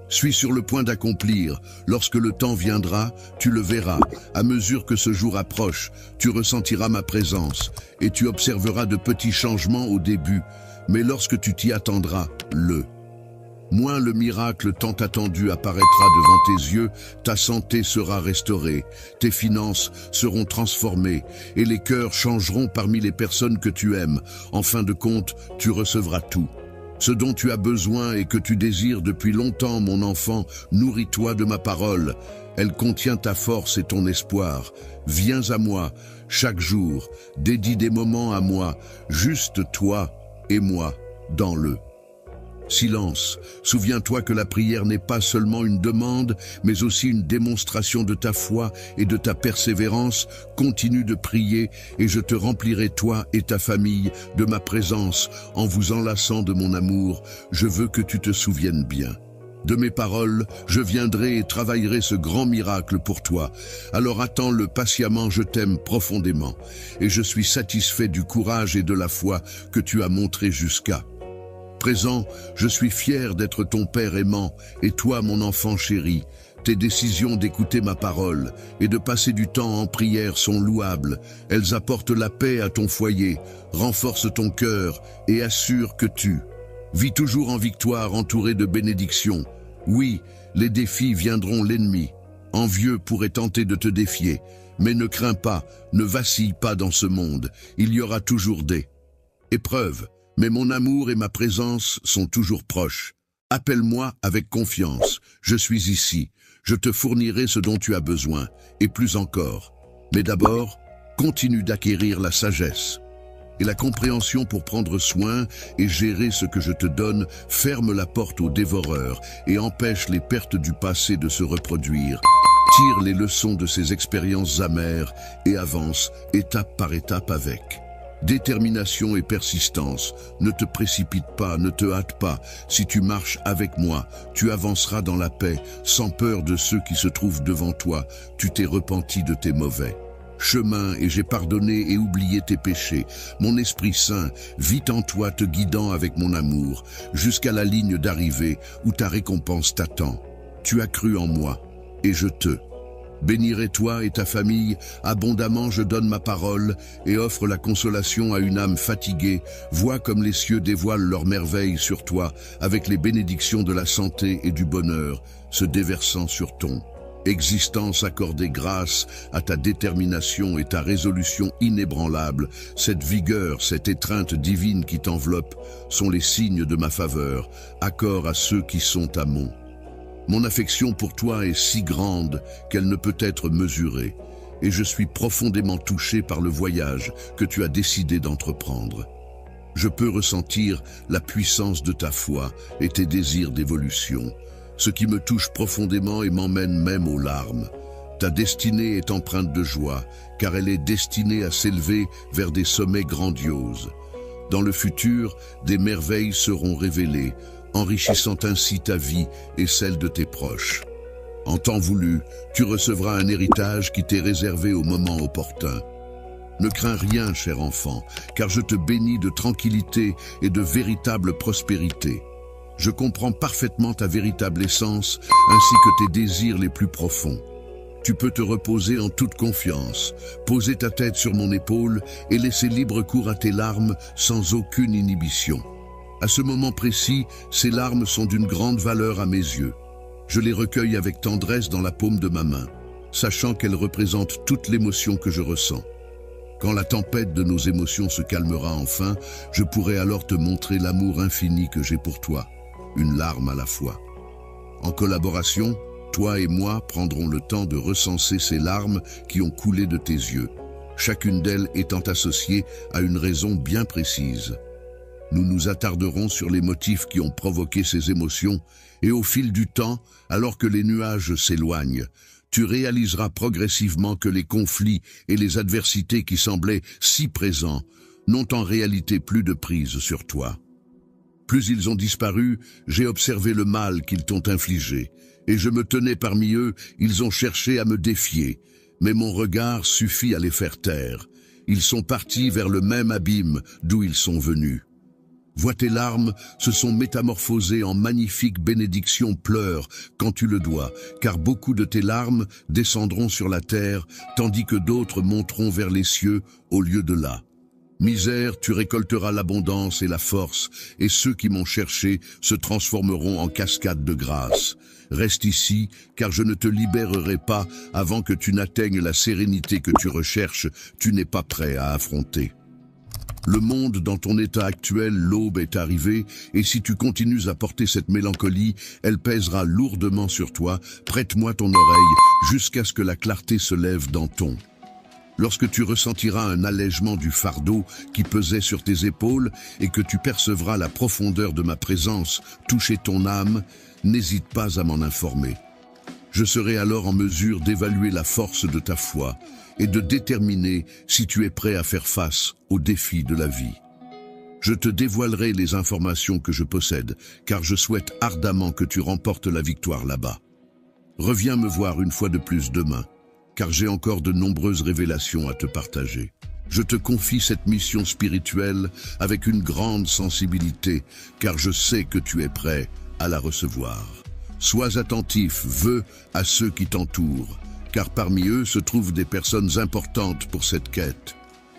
suis sur le point d'accomplir. Lorsque le temps viendra, tu le verras. À mesure que ce jour approche, tu ressentiras ma présence et tu observeras de petits changements au début. Mais lorsque tu t'y attendras, le miracle tant attendu apparaîtra devant tes yeux. Ta santé sera restaurée, tes finances seront transformées et les cœurs changeront parmi les personnes que tu aimes. En fin de compte, tu recevras tout ce dont tu as besoin et que tu désires depuis longtemps. Mon enfant, nourris-toi de ma parole. Elle contient ta force et ton espoir. Viens à moi chaque jour, dédie des moments à moi, juste toi et moi dans le silence. Souviens-toi que la prière n'est pas seulement une demande, mais aussi une démonstration de ta foi et de ta persévérance. Continue de prier et je te remplirai, toi et ta famille, de ma présence en vous enlaçant de mon amour. Je veux que tu te souviennes bien de mes paroles. Je viendrai et travaillerai ce grand miracle pour toi. Alors attends-le patiemment. Je t'aime profondément et je suis satisfait du courage et de la foi que tu as montré jusqu'à présent. Je suis fier d'être ton père aimant et toi, mon enfant chéri. Tes décisions d'écouter ma parole et de passer du temps en prière sont louables. Elles apportent la paix à ton foyer, renforcent ton cœur et assurent que tu vis toujours en victoire, entouré de bénédictions. Oui, les défis viendront, l'ennemi envieux pourrait tenter de te défier, mais ne crains pas, ne vacille pas dans ce monde. Il y aura toujours des épreuves, mais mon amour et ma présence sont toujours proches. Appelle-moi avec confiance, je suis ici, je te fournirai ce dont tu as besoin, et plus encore. Mais d'abord, continue d'acquérir la sagesse et la compréhension pour prendre soin et gérer ce que je te donne. Ferme la porte aux dévoreurs et empêche les pertes du passé de se reproduire. Tire les leçons de ces expériences amères et avance étape par étape avec détermination et persistance. Ne te précipite pas, ne te hâte pas. Si tu marches avec moi, tu avanceras dans la paix, sans peur de ceux qui se trouvent devant toi. Tu t'es repenti de tes mauvais chemin et j'ai pardonné et oublié tes péchés. Mon Esprit Saint vit en toi, te guidant avec mon amour, jusqu'à la ligne d'arrivée où ta récompense t'attend. Tu as cru en moi, et je te bénirai toi et ta famille, abondamment je donne ma parole et offre la consolation à une âme fatiguée. Vois comme les cieux dévoilent leurs merveilles sur toi, avec les bénédictions de la santé et du bonheur, se déversant sur ton existence. Accordée grâce à ta détermination et ta résolution inébranlable. Cette vigueur, cette étreinte divine qui t'enveloppe sont les signes de ma faveur. Accord à ceux qui sont à Mon affection pour toi est si grande qu'elle ne peut être mesurée, et je suis profondément touché par le voyage que tu as décidé d'entreprendre. Je peux ressentir la puissance de ta foi et tes désirs d'évolution, ce qui me touche profondément et m'emmène même aux larmes. Ta destinée est empreinte de joie, car elle est destinée à s'élever vers des sommets grandioses. Dans le futur, des merveilles seront révélées, enrichissant ainsi ta vie et celle de tes proches. En temps voulu, tu recevras un héritage qui t'est réservé au moment opportun. Ne crains rien, cher enfant, car je te bénis de tranquillité et de véritable prospérité. Je comprends parfaitement ta véritable essence, ainsi que tes désirs les plus profonds. Tu peux te reposer en toute confiance, poser ta tête sur mon épaule et laisser libre cours à tes larmes sans aucune inhibition. À ce moment précis, ces larmes sont d'une grande valeur à mes yeux. Je les recueille avec tendresse dans la paume de ma main, sachant qu'elles représentent toute l'émotion que je ressens. Quand la tempête de nos émotions se calmera enfin, je pourrai alors te montrer l'amour infini que j'ai pour toi, une larme à la fois. En collaboration, toi et moi prendrons le temps de recenser ces larmes qui ont coulé de tes yeux, chacune d'elles étant associée à une raison bien précise. Nous nous attarderons sur les motifs qui ont provoqué ces émotions et au fil du temps, alors que les nuages s'éloignent, tu réaliseras progressivement que les conflits et les adversités qui semblaient si présents n'ont en réalité plus de prise sur toi. Plus ils ont disparu, j'ai observé le mal qu'ils t'ont infligé, et je me tenais parmi eux, ils ont cherché à me défier, mais mon regard suffit à les faire taire. Ils sont partis vers le même abîme d'où ils sont venus. Vois tes larmes se sont métamorphosées en magnifiques bénédictions. Pleure quand tu le dois, car beaucoup de tes larmes descendront sur la terre, tandis que d'autres monteront vers les cieux au lieu de là. Misère, tu récolteras l'abondance et la force, et ceux qui m'ont cherché se transformeront en cascades de grâce. Reste ici, car je ne te libérerai pas avant que tu n'atteignes la sérénité que tu recherches, tu n'es pas prêt à affronter. Le monde dans ton état actuel, l'aube est arrivée, et si tu continues à porter cette mélancolie, elle pèsera lourdement sur toi. Prête-moi ton oreille jusqu'à ce que la clarté se lève dans ton. Lorsque tu ressentiras un allègement du fardeau qui pesait sur tes épaules et que tu percevras la profondeur de ma présence toucher ton âme, n'hésite pas à m'en informer. Je serai alors en mesure d'évaluer la force de ta foi et de déterminer si tu es prêt à faire face aux défis de la vie. Je te dévoilerai les informations que je possède, car je souhaite ardemment que tu remportes la victoire là-bas. Reviens me voir une fois de plus demain, car j'ai encore de nombreuses révélations à te partager. Je te confie cette mission spirituelle avec une grande sensibilité, car je sais que tu es prêt à la recevoir. Sois attentif, à ceux qui t'entourent, car parmi eux se trouvent des personnes importantes pour cette quête.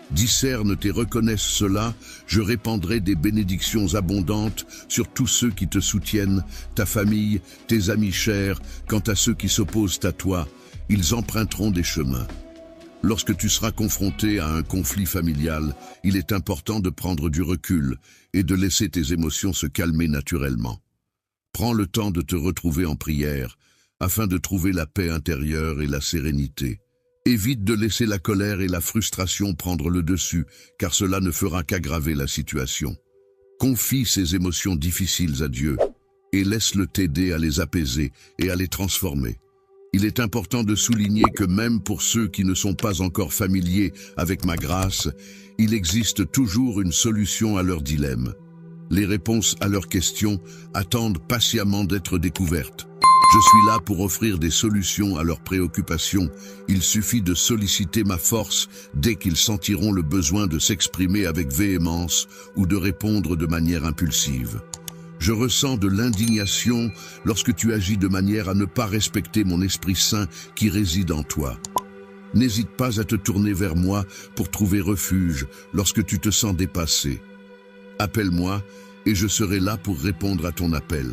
Discerne et reconnaisse cela, je répandrai des bénédictions abondantes sur tous ceux qui te soutiennent, ta famille, tes amis chers. Quant à ceux qui s'opposent à toi, ils emprunteront des chemins. Lorsque tu seras confronté à un conflit familial, il est important de prendre du recul et de laisser tes émotions se calmer naturellement. Prends le temps de te retrouver en prière, afin de trouver la paix intérieure et la sérénité. Évite de laisser la colère et la frustration prendre le dessus, car cela ne fera qu'aggraver la situation. Confie ces émotions difficiles à Dieu et laisse-le t'aider à les apaiser et à les transformer. Il est important de souligner que même pour ceux qui ne sont pas encore familiers avec ma grâce, il existe toujours une solution à leurs dilemmes. Les réponses à leurs questions attendent patiemment d'être découvertes. Je suis là pour offrir des solutions à leurs préoccupations. Il suffit de solliciter ma force dès qu'ils sentiront le besoin de s'exprimer avec véhémence ou de répondre de manière impulsive. Je ressens de l'indignation lorsque tu agis de manière à ne pas respecter mon Esprit Saint qui réside en toi. N'hésite pas à te tourner vers moi pour trouver refuge lorsque tu te sens dépassé. Appelle-moi et je serai là pour répondre à ton appel.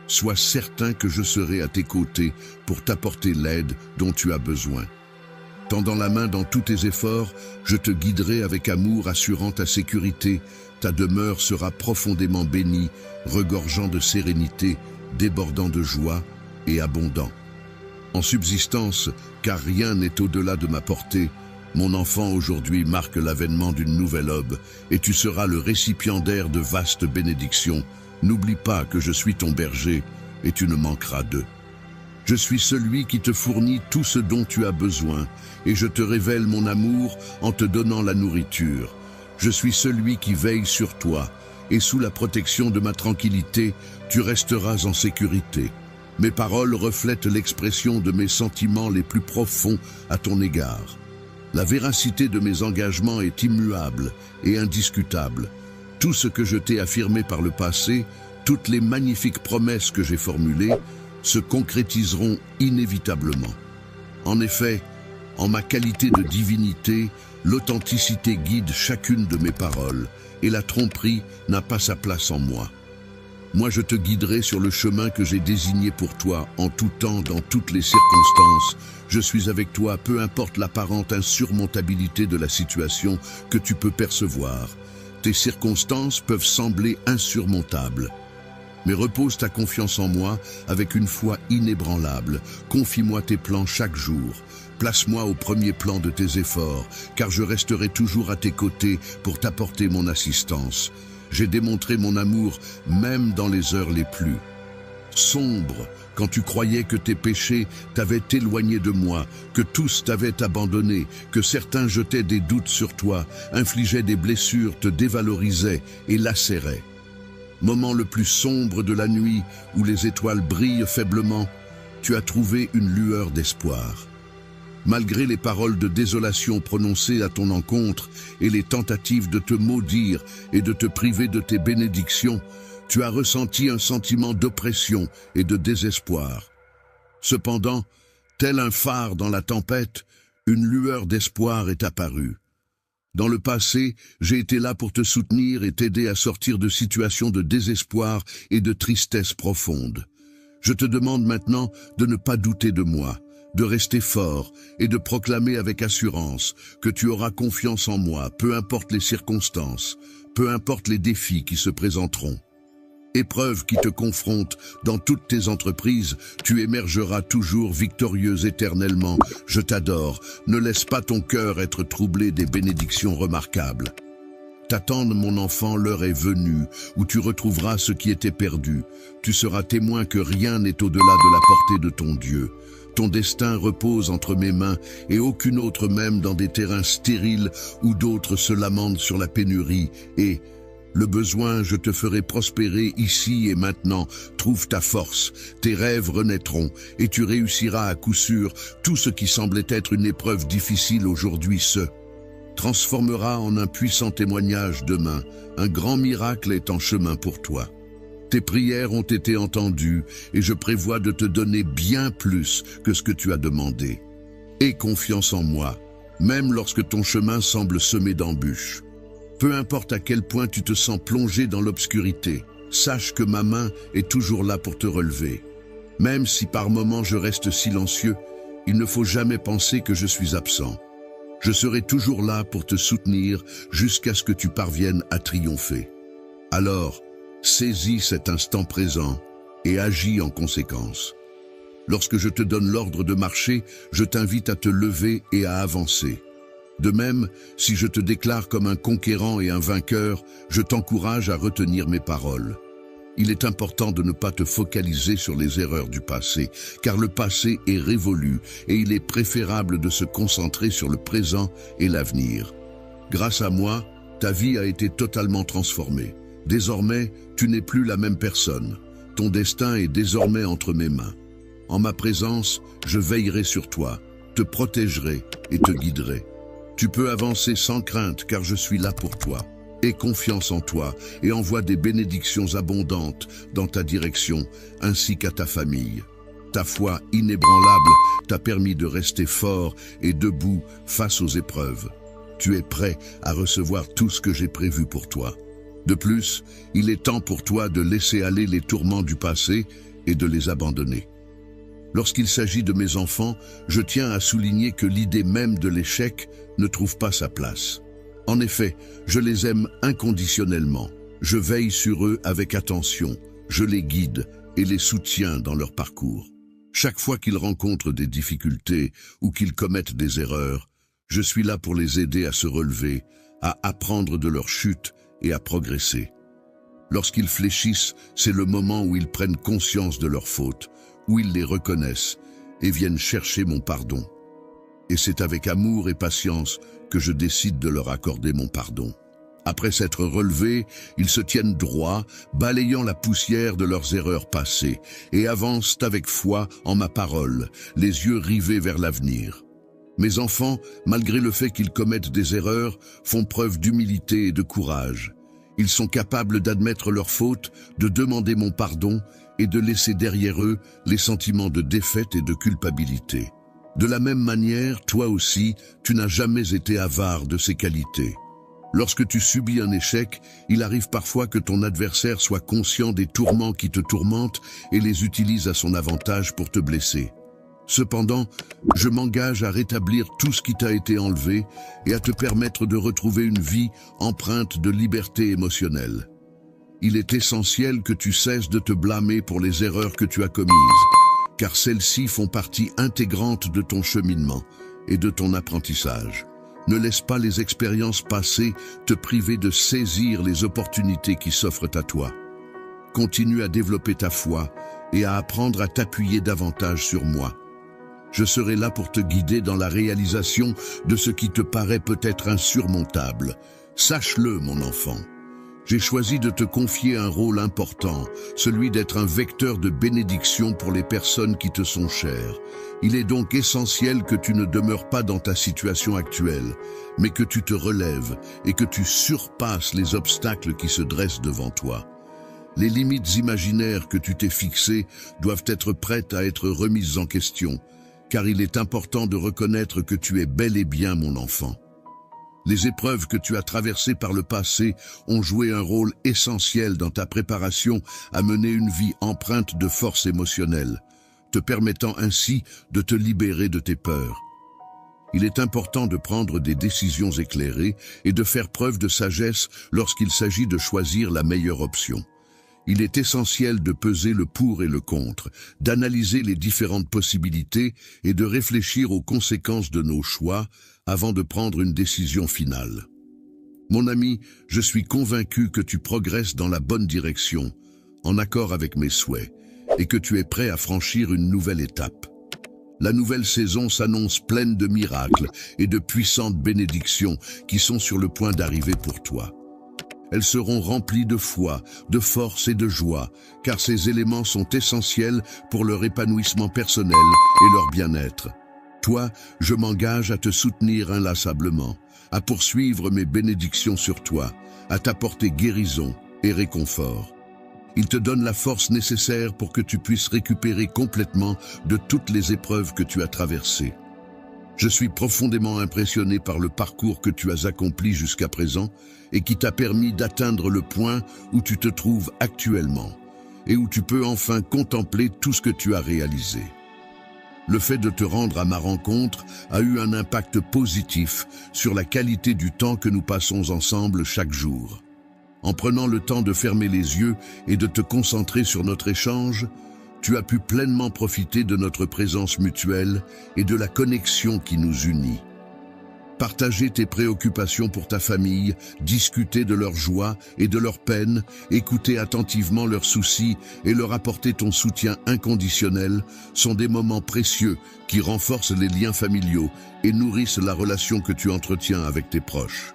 Sois certain que je serai à tes côtés pour t'apporter l'aide dont tu as besoin. Tendant la main dans tous tes efforts, je te guiderai avec amour, assurant ta sécurité. Ta demeure sera profondément bénie, regorgeant de sérénité, débordant de joie et abondant. En subsistance, car rien n'est au-delà de ma portée, mon enfant aujourd'hui marque l'avènement d'une nouvelle aube, et tu seras le récipiendaire de vastes bénédictions. N'oublie pas que je suis ton berger, et tu ne manqueras d'eux. Je suis celui qui te fournit tout ce dont tu as besoin, et je te révèle mon amour en te donnant la nourriture. Je suis celui qui veille sur toi, et sous la protection de ma tranquillité, tu resteras en sécurité. Mes paroles reflètent l'expression de mes sentiments les plus profonds à ton égard. La véracité de mes engagements est immuable et indiscutable. Tout ce que je t'ai affirmé par le passé, toutes les magnifiques promesses que j'ai formulées, se concrétiseront inévitablement. En effet, en ma qualité de divinité, l'authenticité guide chacune de mes paroles, et la tromperie n'a pas sa place en moi. Moi, je te guiderai sur le chemin que j'ai désigné pour toi, en tout temps, dans toutes les circonstances. Je suis avec toi, peu importe l'apparente insurmontabilité de la situation que tu peux percevoir. Tes circonstances peuvent sembler insurmontables. Mais repose ta confiance en moi avec une foi inébranlable. Confie-moi tes plans chaque jour. Place-moi au premier plan de tes efforts, car je resterai toujours à tes côtés pour t'apporter mon assistance. J'ai démontré mon amour même dans les heures les plus sombres, quand tu croyais que tes péchés t'avaient éloigné de moi, que tous t'avaient abandonné, que certains jetaient des doutes sur toi, infligeaient des blessures, te dévalorisaient et lacéraient. Moment le plus sombre de la nuit, où les étoiles brillent faiblement, tu as trouvé une lueur d'espoir. Malgré les paroles de désolation prononcées à ton encontre et les tentatives de te maudire et de te priver de tes bénédictions, tu as ressenti un sentiment d'oppression et de désespoir. Cependant, tel un phare dans la tempête, une lueur d'espoir est apparue. Dans le passé, j'ai été là pour te soutenir et t'aider à sortir de situations de désespoir et de tristesse profonde. Je te demande maintenant de ne pas douter de moi, de rester fort et de proclamer avec assurance que tu auras confiance en moi, peu importe les circonstances, peu importe les défis qui se présenteront. Épreuve qui te confronte dans toutes tes entreprises, tu émergeras toujours victorieux éternellement. Je t'adore, ne laisse pas ton cœur être troublé des bénédictions remarquables. T'attendre, mon enfant, l'heure est venue, où tu retrouveras ce qui était perdu. Tu seras témoin que rien n'est au-delà de la portée de ton Dieu. Ton destin repose entre mes mains et aucune autre, même dans des terrains stériles où d'autres se lamentent sur la pénurie. Et le besoin, je te ferai prospérer ici et maintenant. Trouve ta force, tes rêves renaîtront et tu réussiras à coup sûr. Tout ce qui semblait être une épreuve difficile aujourd'hui se transformera en un puissant témoignage demain. Un grand miracle est en chemin pour toi. Tes prières ont été entendues et je prévois de te donner bien plus que ce que tu as demandé. Aie confiance en moi, même lorsque ton chemin semble semé d'embûches. Peu importe à quel point tu te sens plongé dans l'obscurité, sache que ma main est toujours là pour te relever. Même si par moments je reste silencieux, il ne faut jamais penser que je suis absent. Je serai toujours là pour te soutenir jusqu'à ce que tu parviennes à triompher. Alors, saisis cet instant présent et agis en conséquence. Lorsque je te donne l'ordre de marcher, je t'invite à te lever et à avancer. De même, si je te déclare comme un conquérant et un vainqueur, je t'encourage à retenir mes paroles. Il est important de ne pas te focaliser sur les erreurs du passé, car le passé est révolu et il est préférable de se concentrer sur le présent et l'avenir. Grâce à moi, ta vie a été totalement transformée. Désormais, tu n'es plus la même personne. Ton destin est désormais entre mes mains. En ma présence, je veillerai sur toi, te protégerai et te guiderai. Tu peux avancer sans crainte car je suis là pour toi. Aie confiance en toi et envoie des bénédictions abondantes dans ta direction ainsi qu'à ta famille. Ta foi inébranlable t'a permis de rester fort et debout face aux épreuves. Tu es prêt à recevoir tout ce que j'ai prévu pour toi. De plus, il est temps pour toi de laisser aller les tourments du passé et de les abandonner. Lorsqu'il s'agit de mes enfants, je tiens à souligner que l'idée même de l'échec ne trouve pas sa place. En effet, je les aime inconditionnellement. Je veille sur eux avec attention, je les guide et les soutiens dans leur parcours. Chaque fois qu'ils rencontrent des difficultés ou qu'ils commettent des erreurs, je suis là pour les aider à se relever, à apprendre de leur chute et à progresser. Lorsqu'ils fléchissent, c'est le moment où ils prennent conscience de leurs fautes, où ils les reconnaissent et viennent chercher mon pardon. Et c'est avec amour et patience que je décide de leur accorder mon pardon. Après s'être relevés, ils se tiennent droit, balayant la poussière de leurs erreurs passées, et avancent avec foi en ma parole, les yeux rivés vers l'avenir. Mes enfants, malgré le fait qu'ils commettent des erreurs, font preuve d'humilité et de courage. Ils sont capables d'admettre leurs fautes, de demander mon pardon et de laisser derrière eux les sentiments de défaite et de culpabilité. De la même manière, toi aussi, tu n'as jamais été avare de ces qualités. Lorsque tu subis un échec, il arrive parfois que ton adversaire soit conscient des tourments qui te tourmentent et les utilise à son avantage pour te blesser. Cependant, je m'engage à rétablir tout ce qui t'a été enlevé et à te permettre de retrouver une vie empreinte de liberté émotionnelle. Il est essentiel que tu cesses de te blâmer pour les erreurs que tu as commises, car celles-ci font partie intégrante de ton cheminement et de ton apprentissage. Ne laisse pas les expériences passées te priver de saisir les opportunités qui s'offrent à toi. Continue à développer ta foi et à apprendre à t'appuyer davantage sur moi. Je serai là pour te guider dans la réalisation de ce qui te paraît peut-être insurmontable. Sache-le, mon enfant. J'ai choisi de te confier un rôle important, celui d'être un vecteur de bénédiction pour les personnes qui te sont chères. Il est donc essentiel que tu ne demeures pas dans ta situation actuelle, mais que tu te relèves et que tu surpasses les obstacles qui se dressent devant toi. Les limites imaginaires que tu t'es fixées doivent être prêtes à être remises en question, car il est important de reconnaître que tu es bel et bien mon enfant. Les épreuves que tu as traversées par le passé ont joué un rôle essentiel dans ta préparation à mener une vie empreinte de force émotionnelle, te permettant ainsi de te libérer de tes peurs. Il est important de prendre des décisions éclairées et de faire preuve de sagesse lorsqu'il s'agit de choisir la meilleure option. Il est essentiel de peser le pour et le contre, d'analyser les différentes possibilités et de réfléchir aux conséquences de nos choix avant de prendre une décision finale. Mon ami, je suis convaincu que tu progresses dans la bonne direction, en accord avec mes souhaits, et que tu es prêt à franchir une nouvelle étape. La nouvelle saison s'annonce pleine de miracles et de puissantes bénédictions qui sont sur le point d'arriver pour toi. Elles seront remplies de foi, de force et de joie, car ces éléments sont essentiels pour leur épanouissement personnel et leur bien-être. Toi, je m'engage à te soutenir inlassablement, à poursuivre mes bénédictions sur toi, à t'apporter guérison et réconfort. Il te donne la force nécessaire pour que tu puisses récupérer complètement de toutes les épreuves que tu as traversées. Je suis profondément impressionné par le parcours que tu as accompli jusqu'à présent et qui t'a permis d'atteindre le point où tu te trouves actuellement et où tu peux enfin contempler tout ce que tu as réalisé. Le fait de te rendre à ma rencontre a eu un impact positif sur la qualité du temps que nous passons ensemble chaque jour. En prenant le temps de fermer les yeux et de te concentrer sur notre échange, tu as pu pleinement profiter de notre présence mutuelle et de la connexion qui nous unit. Partager tes préoccupations pour ta famille, discuter de leurs joies et de leurs peines, écouter attentivement leurs soucis et leur apporter ton soutien inconditionnel sont des moments précieux qui renforcent les liens familiaux et nourrissent la relation que tu entretiens avec tes proches.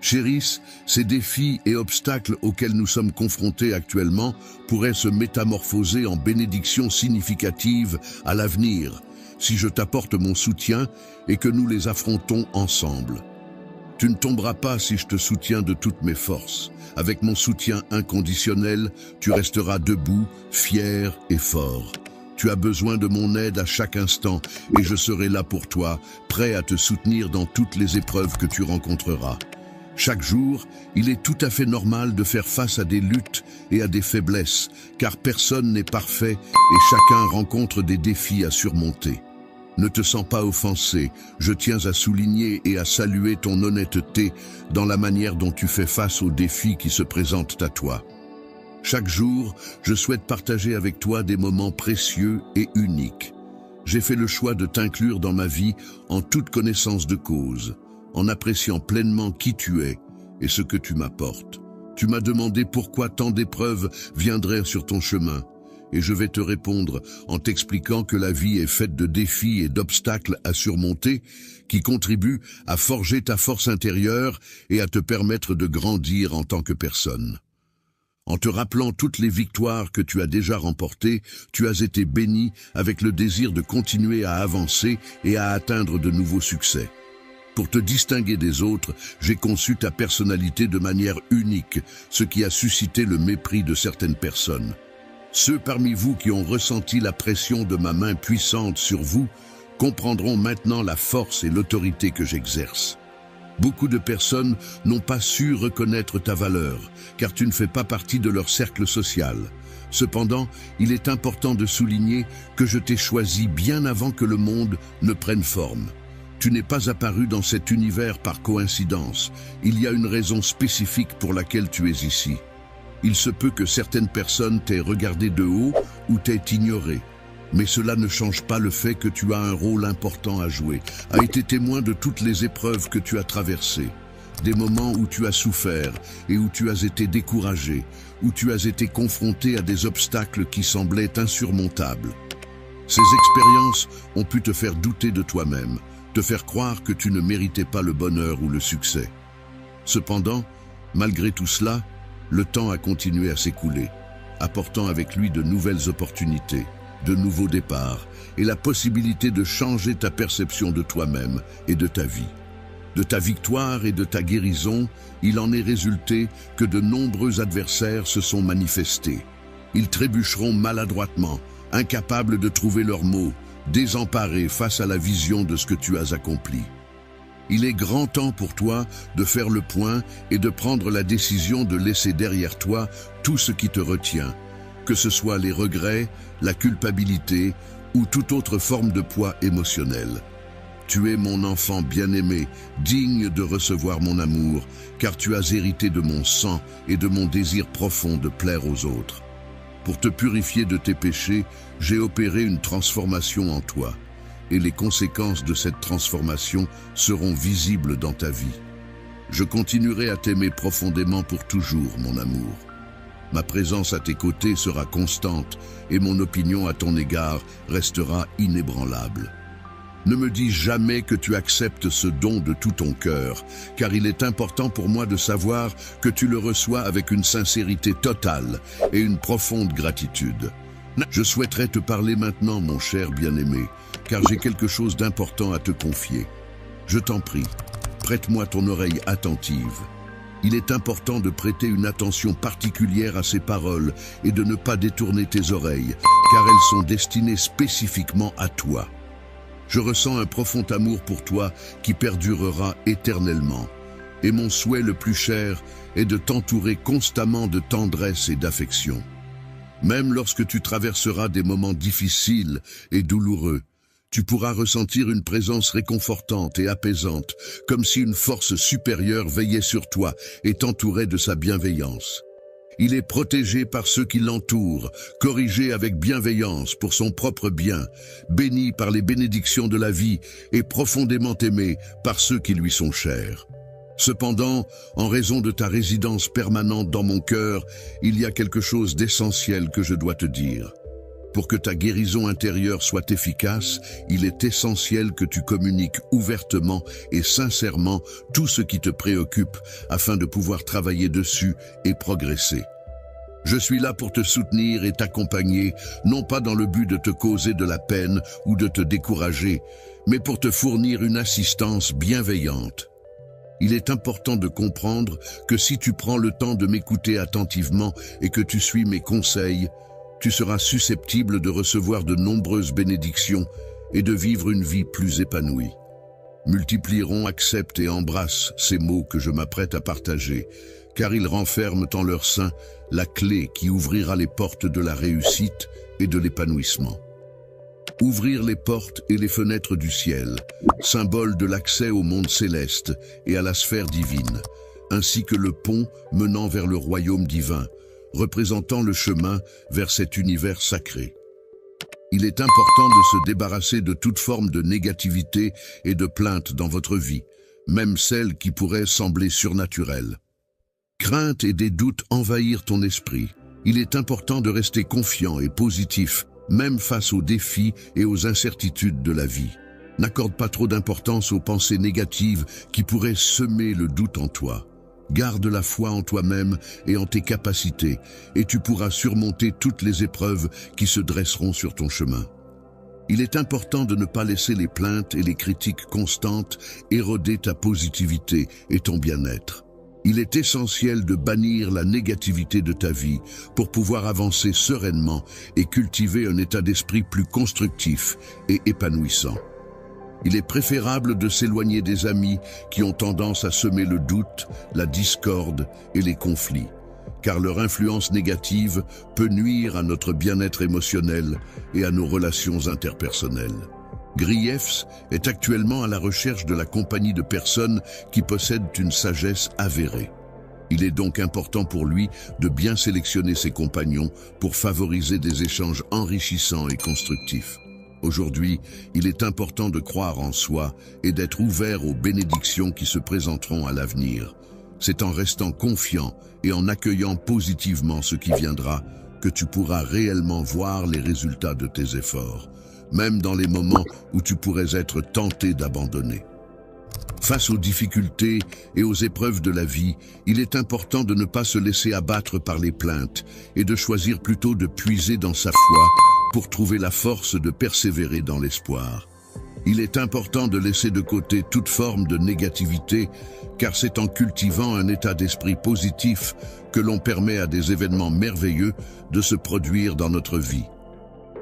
Chérisse, ces défis et obstacles auxquels nous sommes confrontés actuellement pourraient se métamorphoser en bénédictions significatives à l'avenir, si je t'apporte mon soutien et que nous les affrontons ensemble. Tu ne tomberas pas si je te soutiens de toutes mes forces. Avec mon soutien inconditionnel, tu resteras debout, fier et fort. Tu as besoin de mon aide à chaque instant et je serai là pour toi, prêt à te soutenir dans toutes les épreuves que tu rencontreras. Chaque jour, il est tout à fait normal de faire face à des luttes et à des faiblesses, car personne n'est parfait et chacun rencontre des défis à surmonter. Ne te sens pas offensé, je tiens à souligner et à saluer ton honnêteté dans la manière dont tu fais face aux défis qui se présentent à toi. Chaque jour, je souhaite partager avec toi des moments précieux et uniques. J'ai fait le choix de t'inclure dans ma vie en toute connaissance de cause, en appréciant pleinement qui tu es et ce que tu m'apportes. Tu m'as demandé pourquoi tant d'épreuves viendraient sur ton chemin, et je vais te répondre en t'expliquant que la vie est faite de défis et d'obstacles à surmonter qui contribuent à forger ta force intérieure et à te permettre de grandir en tant que personne. En te rappelant toutes les victoires que tu as déjà remportées, tu as été béni avec le désir de continuer à avancer et à atteindre de nouveaux succès. Pour te distinguer des autres, j'ai conçu ta personnalité de manière unique, ce qui a suscité le mépris de certaines personnes. Ceux parmi vous qui ont ressenti la pression de ma main puissante sur vous comprendront maintenant la force et l'autorité que j'exerce. Beaucoup de personnes n'ont pas su reconnaître ta valeur, car tu ne fais pas partie de leur cercle social. Cependant, il est important de souligner que je t'ai choisi bien avant que le monde ne prenne forme. Tu n'es pas apparu dans cet univers par coïncidence. Il y a une raison spécifique pour laquelle tu es ici. Il se peut que certaines personnes t'aient regardé de haut ou t'aient ignoré. Mais cela ne change pas le fait que tu as un rôle important à jouer, a été témoin de toutes les épreuves que tu as traversées, des moments où tu as souffert et où tu as été découragé, où tu as été confronté à des obstacles qui semblaient insurmontables. Ces expériences ont pu te faire douter de toi-même, te faire croire que tu ne méritais pas le bonheur ou le succès. Cependant, malgré tout cela, le temps a continué à s'écouler, apportant avec lui de nouvelles opportunités, de nouveaux départs et la possibilité de changer ta perception de toi-même et de ta vie. De ta victoire et de ta guérison, il en est résulté que de nombreux adversaires se sont manifestés. Ils trébucheront maladroitement, incapables de trouver leurs mots, désemparés face à la vision de ce que tu as accompli. Il est grand temps pour toi de faire le point et de prendre la décision de laisser derrière toi tout ce qui te retient, que ce soit les regrets, la culpabilité ou toute autre forme de poids émotionnel. Tu es mon enfant bien-aimé, digne de recevoir mon amour, car tu as hérité de mon sang et de mon désir profond de plaire aux autres. Pour te purifier de tes péchés, j'ai opéré une transformation en toi, et les conséquences de cette transformation seront visibles dans ta vie. Je continuerai à t'aimer profondément pour toujours, mon amour. Ma présence à tes côtés sera constante et mon opinion à ton égard restera inébranlable. Ne me dis jamais que tu acceptes ce don de tout ton cœur, car il est important pour moi de savoir que tu le reçois avec une sincérité totale et une profonde gratitude. Je souhaiterais te parler maintenant, mon cher bien-aimé, car j'ai quelque chose d'important à te confier. Je t'en prie, prête-moi ton oreille attentive. Il est important de prêter une attention particulière à ces paroles et de ne pas détourner tes oreilles, car elles sont destinées spécifiquement à toi. Je ressens un profond amour pour toi qui perdurera éternellement. Et mon souhait le plus cher est de t'entourer constamment de tendresse et d'affection. Même lorsque tu traverseras des moments difficiles et douloureux, tu pourras ressentir une présence réconfortante et apaisante, comme si une force supérieure veillait sur toi et t'entourait de sa bienveillance. Il est protégé par ceux qui l'entourent, corrigé avec bienveillance pour son propre bien, béni par les bénédictions de la vie et profondément aimé par ceux qui lui sont chers. Cependant, en raison de ta résidence permanente dans mon cœur, il y a quelque chose d'essentiel que je dois te dire. Pour que ta guérison intérieure soit efficace, il est essentiel que tu communiques ouvertement et sincèrement tout ce qui te préoccupe afin de pouvoir travailler dessus et progresser. Je suis là pour te soutenir et t'accompagner, non pas dans le but de te causer de la peine ou de te décourager, mais pour te fournir une assistance bienveillante. Il est important de comprendre que si tu prends le temps de m'écouter attentivement et que tu suis mes conseils, tu seras susceptible de recevoir de nombreuses bénédictions et de vivre une vie plus épanouie. Multiplieront, accepte et embrasse ces mots que je m'apprête à partager, car ils renferment en leur sein la clé qui ouvrira les portes de la réussite et de l'épanouissement. Ouvrir les portes et les fenêtres du ciel, symbole de l'accès au monde céleste et à la sphère divine, ainsi que le pont menant vers le royaume divin, représentant le chemin vers cet univers sacré. Il est important de se débarrasser de toute forme de négativité et de plainte dans votre vie, même celles qui pourraient sembler surnaturelles. Crainte et des doutes envahirent ton esprit. Il est important de rester confiant et positif, même face aux défis et aux incertitudes de la vie. N'accorde pas trop d'importance aux pensées négatives qui pourraient semer le doute en toi. Garde la foi en toi-même et en tes capacités, et tu pourras surmonter toutes les épreuves qui se dresseront sur ton chemin. Il est important de ne pas laisser les plaintes et les critiques constantes éroder ta positivité et ton bien-être. Il est essentiel de bannir la négativité de ta vie pour pouvoir avancer sereinement et cultiver un état d'esprit plus constructif et épanouissant. Il est préférable de s'éloigner des amis qui ont tendance à semer le doute, la discorde et les conflits, car leur influence négative peut nuire à notre bien-être émotionnel et à nos relations interpersonnelles. Griefs est actuellement à la recherche de la compagnie de personnes qui possèdent une sagesse avérée. Il est donc important pour lui de bien sélectionner ses compagnons pour favoriser des échanges enrichissants et constructifs. Aujourd'hui, il est important de croire en soi et d'être ouvert aux bénédictions qui se présenteront à l'avenir. C'est en restant confiant et en accueillant positivement ce qui viendra que tu pourras réellement voir les résultats de tes efforts, même dans les moments où tu pourrais être tenté d'abandonner. Face aux difficultés et aux épreuves de la vie, il est important de ne pas se laisser abattre par les plaintes et de choisir plutôt de puiser dans sa foi pour trouver la force de persévérer dans l'espoir. Il est important de laisser de côté toute forme de négativité, car c'est en cultivant un état d'esprit positif que l'on permet à des événements merveilleux de se produire dans notre vie.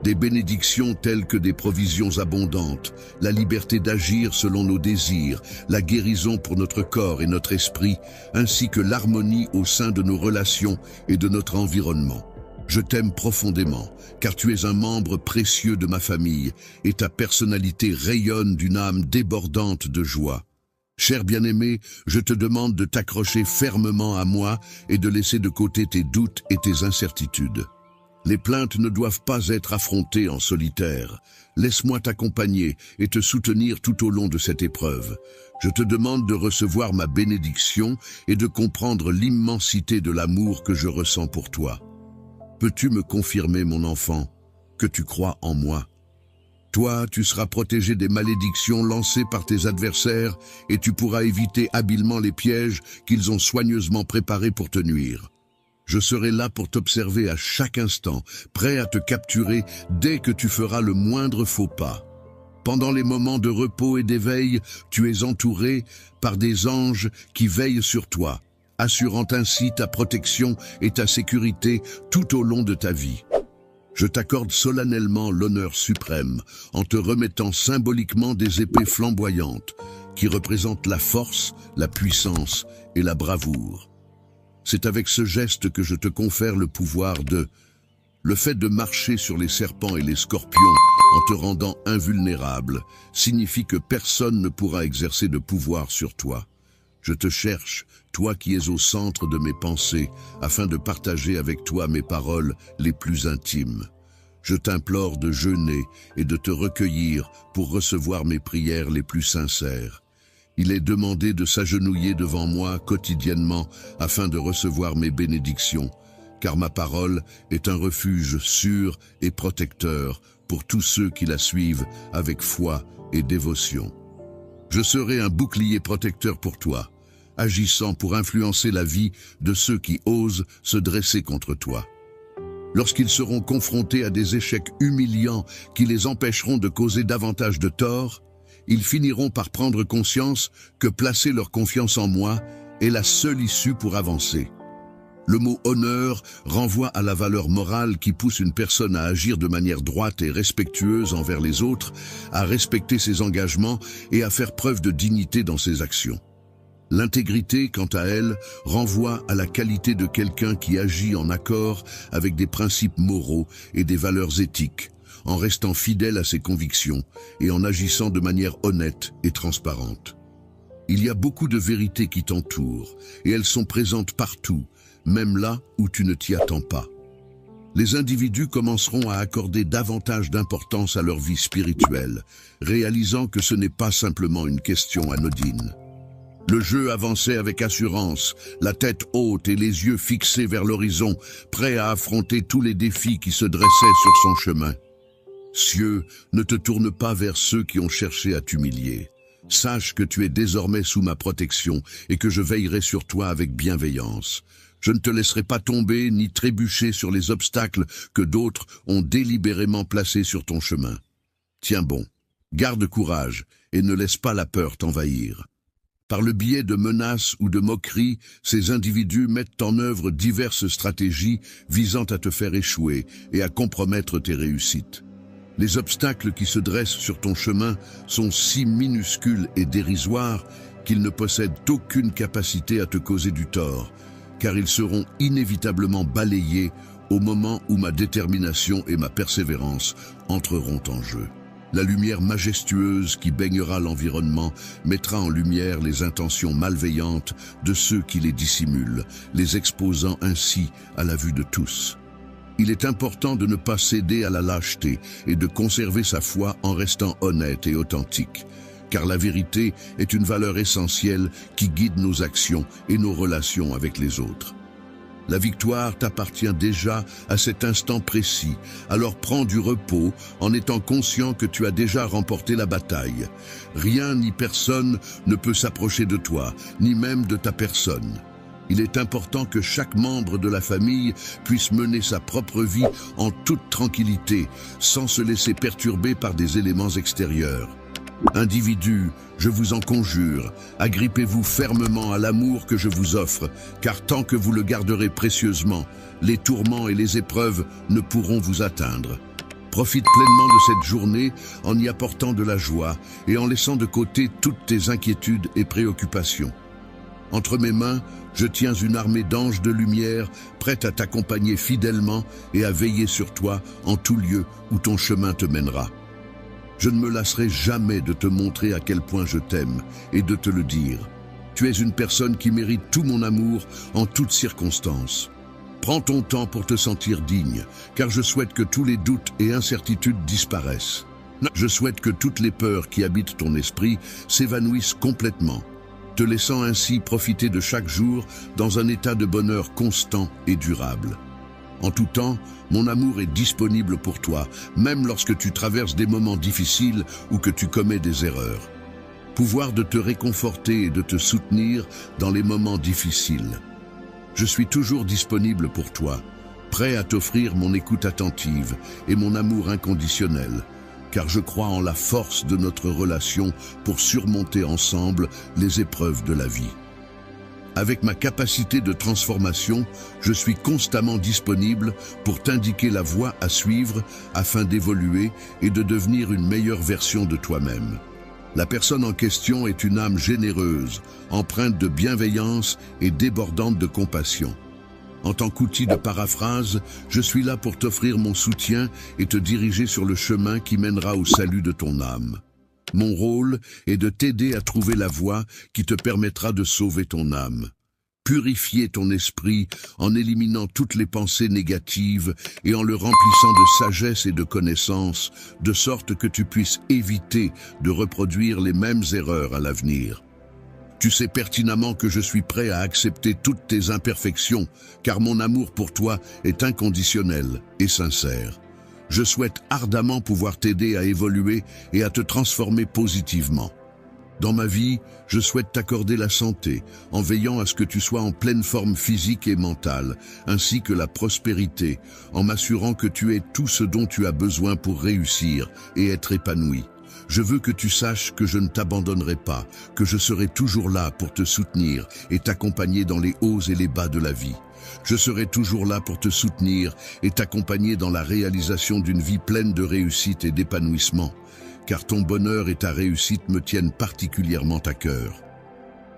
Des bénédictions telles que des provisions abondantes, la liberté d'agir selon nos désirs, la guérison pour notre corps et notre esprit, ainsi que l'harmonie au sein de nos relations et de notre environnement. Je t'aime profondément, car tu es un membre précieux de ma famille et ta personnalité rayonne d'une âme débordante de joie. Cher bien-aimé, je te demande de t'accrocher fermement à moi et de laisser de côté tes doutes et tes incertitudes. Les plaintes ne doivent pas être affrontées en solitaire. Laisse-moi t'accompagner et te soutenir tout au long de cette épreuve. Je te demande de recevoir ma bénédiction et de comprendre l'immensité de l'amour que je ressens pour toi. Peux-tu me confirmer, mon enfant, que tu crois en moi? Toi, tu seras protégé des malédictions lancées par tes adversaires et tu pourras éviter habilement les pièges qu'ils ont soigneusement préparés pour te nuire. Je serai là pour t'observer à chaque instant, prêt à te capturer dès que tu feras le moindre faux pas. Pendant les moments de repos et d'éveil, tu es entouré par des anges qui veillent sur toi, assurant ainsi ta protection et ta sécurité tout au long de ta vie. Je t'accorde solennellement l'honneur suprême en te remettant symboliquement des épées flamboyantes qui représentent la force, la puissance et la bravoure. C'est avec ce geste que je te confère le pouvoir Le fait de marcher sur les serpents et les scorpions en te rendant invulnérable signifie que personne ne pourra exercer de pouvoir sur toi. Je te cherche, toi qui es au centre de mes pensées, afin de partager avec toi mes paroles les plus intimes. Je t'implore de jeûner et de te recueillir pour recevoir mes prières les plus sincères. Il est demandé de s'agenouiller devant moi quotidiennement afin de recevoir mes bénédictions, car ma parole est un refuge sûr et protecteur pour tous ceux qui la suivent avec foi et dévotion. Je serai un bouclier protecteur pour toi, agissant pour influencer la vie de ceux qui osent se dresser contre toi. Lorsqu'ils seront confrontés à des échecs humiliants qui les empêcheront de causer davantage de tort, ils finiront par prendre conscience que placer leur confiance en moi est la seule issue pour avancer. Le mot honneur renvoie à la valeur morale qui pousse une personne à agir de manière droite et respectueuse envers les autres, à respecter ses engagements et à faire preuve de dignité dans ses actions. L'intégrité, quant à elle, renvoie à la qualité de quelqu'un qui agit en accord avec des principes moraux et des valeurs éthiques, en restant fidèle à ses convictions et en agissant de manière honnête et transparente. Il y a beaucoup de vérités qui t'entourent, et elles sont présentes partout, même là où tu ne t'y attends pas. Les individus commenceront à accorder davantage d'importance à leur vie spirituelle, réalisant que ce n'est pas simplement une question anodine. Le jeu avançait avec assurance, la tête haute et les yeux fixés vers l'horizon, prêt à affronter tous les défis qui se dressaient sur son chemin. Cieux, ne te tourne pas vers ceux qui ont cherché à t'humilier. Sache que tu es désormais sous ma protection et que je veillerai sur toi avec bienveillance. Je ne te laisserai pas tomber ni trébucher sur les obstacles que d'autres ont délibérément placés sur ton chemin. Tiens bon, garde courage et ne laisse pas la peur t'envahir. Par le biais de menaces ou de moqueries, ces individus mettent en œuvre diverses stratégies visant à te faire échouer et à compromettre tes réussites. Les obstacles qui se dressent sur ton chemin sont si minuscules et dérisoires qu'ils ne possèdent aucune capacité à te causer du tort, car ils seront inévitablement balayés au moment où ma détermination et ma persévérance entreront en jeu. La lumière majestueuse qui baignera l'environnement mettra en lumière les intentions malveillantes de ceux qui les dissimulent, les exposant ainsi à la vue de tous. Il est important de ne pas céder à la lâcheté et de conserver sa foi en restant honnête et authentique, car la vérité est une valeur essentielle qui guide nos actions et nos relations avec les autres. La victoire t'appartient déjà à cet instant précis, alors prends du repos en étant conscient que tu as déjà remporté la bataille. Rien ni personne ne peut s'approcher de toi, ni même de ta personne. Il est important que chaque membre de la famille puisse mener sa propre vie en toute tranquillité, sans se laisser perturber par des éléments extérieurs. Individus, je vous en conjure, agrippez-vous fermement à l'amour que je vous offre, car tant que vous le garderez précieusement, les tourments et les épreuves ne pourront vous atteindre. Profite pleinement de cette journée en y apportant de la joie et en laissant de côté toutes tes inquiétudes et préoccupations. Entre mes mains, je tiens une armée d'anges de lumière prête à t'accompagner fidèlement et à veiller sur toi en tout lieu où ton chemin te mènera. Je ne me lasserai jamais de te montrer à quel point je t'aime et de te le dire. Tu es une personne qui mérite tout mon amour en toutes circonstances. Prends ton temps pour te sentir digne, car je souhaite que tous les doutes et incertitudes disparaissent. Je souhaite que toutes les peurs qui habitent ton esprit s'évanouissent complètement, te laissant ainsi profiter de chaque jour dans un état de bonheur constant et durable. En tout temps, mon amour est disponible pour toi, même lorsque tu traverses des moments difficiles ou que tu commets des erreurs. Pouvoir de te réconforter et de te soutenir dans les moments difficiles. Je suis toujours disponible pour toi, prêt à t'offrir mon écoute attentive et mon amour inconditionnel, car je crois en la force de notre relation pour surmonter ensemble les épreuves de la vie. Avec ma capacité de transformation, je suis constamment disponible pour t'indiquer la voie à suivre afin d'évoluer et de devenir une meilleure version de toi-même. La personne en question est une âme généreuse, empreinte de bienveillance et débordante de compassion. En tant qu'outil de paraphrase, je suis là pour t'offrir mon soutien et te diriger sur le chemin qui mènera au salut de ton âme. Mon rôle est de t'aider à trouver la voie qui te permettra de sauver ton âme. Purifier ton esprit en éliminant toutes les pensées négatives et en le remplissant de sagesse et de connaissance, de sorte que tu puisses éviter de reproduire les mêmes erreurs à l'avenir. Tu sais pertinemment que je suis prêt à accepter toutes tes imperfections, car mon amour pour toi est inconditionnel et sincère. Je souhaite ardemment pouvoir t'aider à évoluer et à te transformer positivement. Dans ma vie, je souhaite t'accorder la santé, en veillant à ce que tu sois en pleine forme physique et mentale, ainsi que la prospérité, en m'assurant que tu aies tout ce dont tu as besoin pour réussir et être épanoui. je veux que tu saches que je ne t'abandonnerai pas, que je serai toujours là pour te soutenir et t'accompagner dans les hauts et les bas de la vie. Je serai toujours là pour te soutenir et t'accompagner dans la réalisation d'une vie pleine de réussite et d'épanouissement, car ton bonheur et ta réussite me tiennent particulièrement à cœur.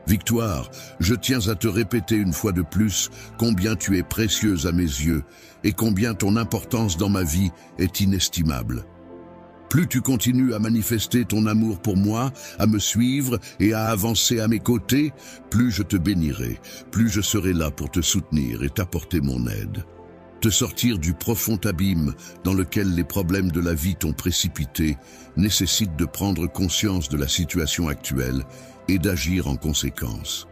Victoire, je tiens à te répéter une fois de plus combien tu es précieuse à mes yeux et combien ton importance dans ma vie est inestimable. Plus tu continues à manifester ton amour pour moi, à me suivre et à avancer à mes côtés, plus je te bénirai, plus je serai là pour te soutenir et t'apporter mon aide. Te sortir du profond abîme dans lequel les problèmes de la vie t'ont précipité nécessite de prendre conscience de la situation actuelle et d'agir en conséquence.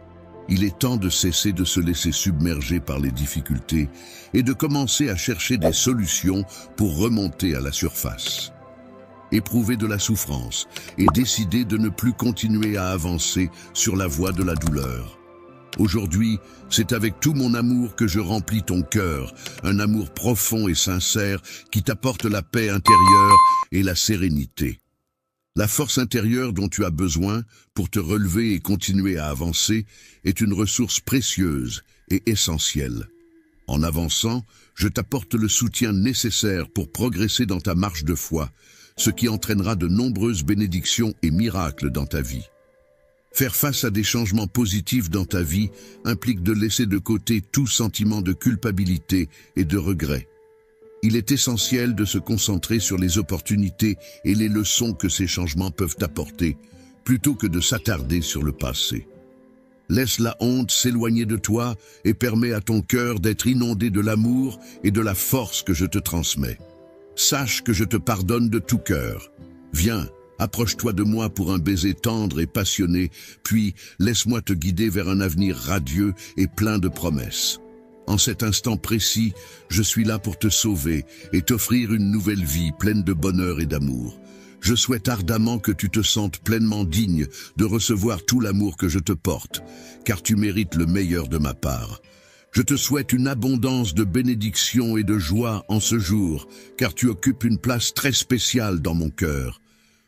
Il est temps de cesser de se laisser submerger par les difficultés et de commencer à chercher des solutions pour remonter à la surface. Éprouver de la souffrance et décider de ne plus continuer à avancer sur la voie de la douleur. Aujourd'hui, c'est avec tout mon amour que je remplis ton cœur, un amour profond et sincère qui t'apporte la paix intérieure et la sérénité. La force intérieure dont tu as besoin pour te relever et continuer à avancer est une ressource précieuse et essentielle. En avançant, je t'apporte le soutien nécessaire pour progresser dans ta marche de foi, ce qui entraînera de nombreuses bénédictions et miracles dans ta vie. Faire face à des changements positifs dans ta vie implique de laisser de côté tout sentiment de culpabilité et de regret. Il est essentiel de se concentrer sur les opportunités et les leçons que ces changements peuvent apporter, plutôt que de s'attarder sur le passé. Laisse la honte s'éloigner de toi et permets à ton cœur d'être inondé de l'amour et de la force que je te transmets. Sache que je te pardonne de tout cœur. Viens, approche-toi de moi pour un baiser tendre et passionné, puis laisse-moi te guider vers un avenir radieux et plein de promesses. En cet instant précis, je suis là pour te sauver et t'offrir une nouvelle vie pleine de bonheur et d'amour. Je souhaite ardemment que tu te sentes pleinement digne de recevoir tout l'amour que je te porte, car tu mérites le meilleur de ma part. Je te souhaite une abondance de bénédictions et de joie en ce jour, car tu occupes une place très spéciale dans mon cœur.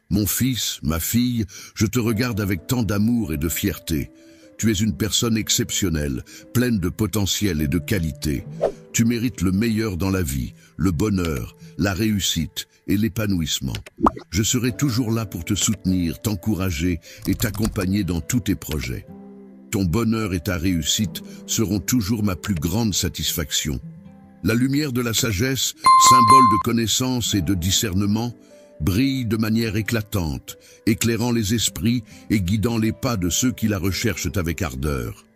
Mon fils, ma fille, je te regarde avec tant d'amour et de fierté. Tu es une personne exceptionnelle, pleine de potentiel et de qualité. Tu mérites le meilleur dans la vie, le bonheur, la réussite et l'épanouissement. Je serai toujours là pour te soutenir, t'encourager et t'accompagner dans tous tes projets. Ton bonheur et ta réussite seront toujours ma plus grande satisfaction. La lumière de la sagesse, symbole de connaissance et de discernement, brille de manière éclatante, éclairant les esprits et guidant les pas de ceux qui la recherchent avec ardeur.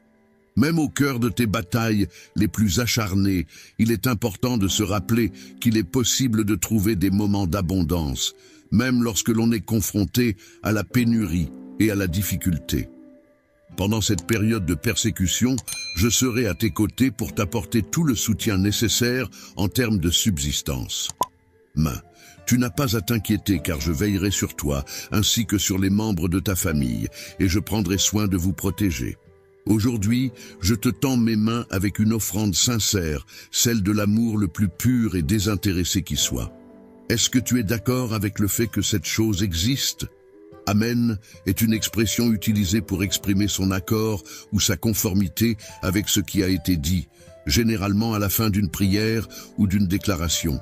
Même au cœur de tes batailles les plus acharnées, il est important de se rappeler qu'il est possible de trouver des moments d'abondance, même lorsque l'on est confronté à la pénurie et à la difficulté. Pendant cette période de persécution, je serai à tes côtés pour t'apporter tout le soutien nécessaire en termes de subsistance. Tu n'as pas à t'inquiéter car je veillerai sur toi ainsi que sur les membres de ta famille et je prendrai soin de vous protéger. Aujourd'hui, je te tends mes mains avec une offrande sincère, celle de l'amour le plus pur et désintéressé qui soit. Est-ce que tu es d'accord avec le fait que cette chose existe ? Amen est une expression utilisée pour exprimer son accord ou sa conformité avec ce qui a été dit, généralement à la fin d'une prière ou d'une déclaration.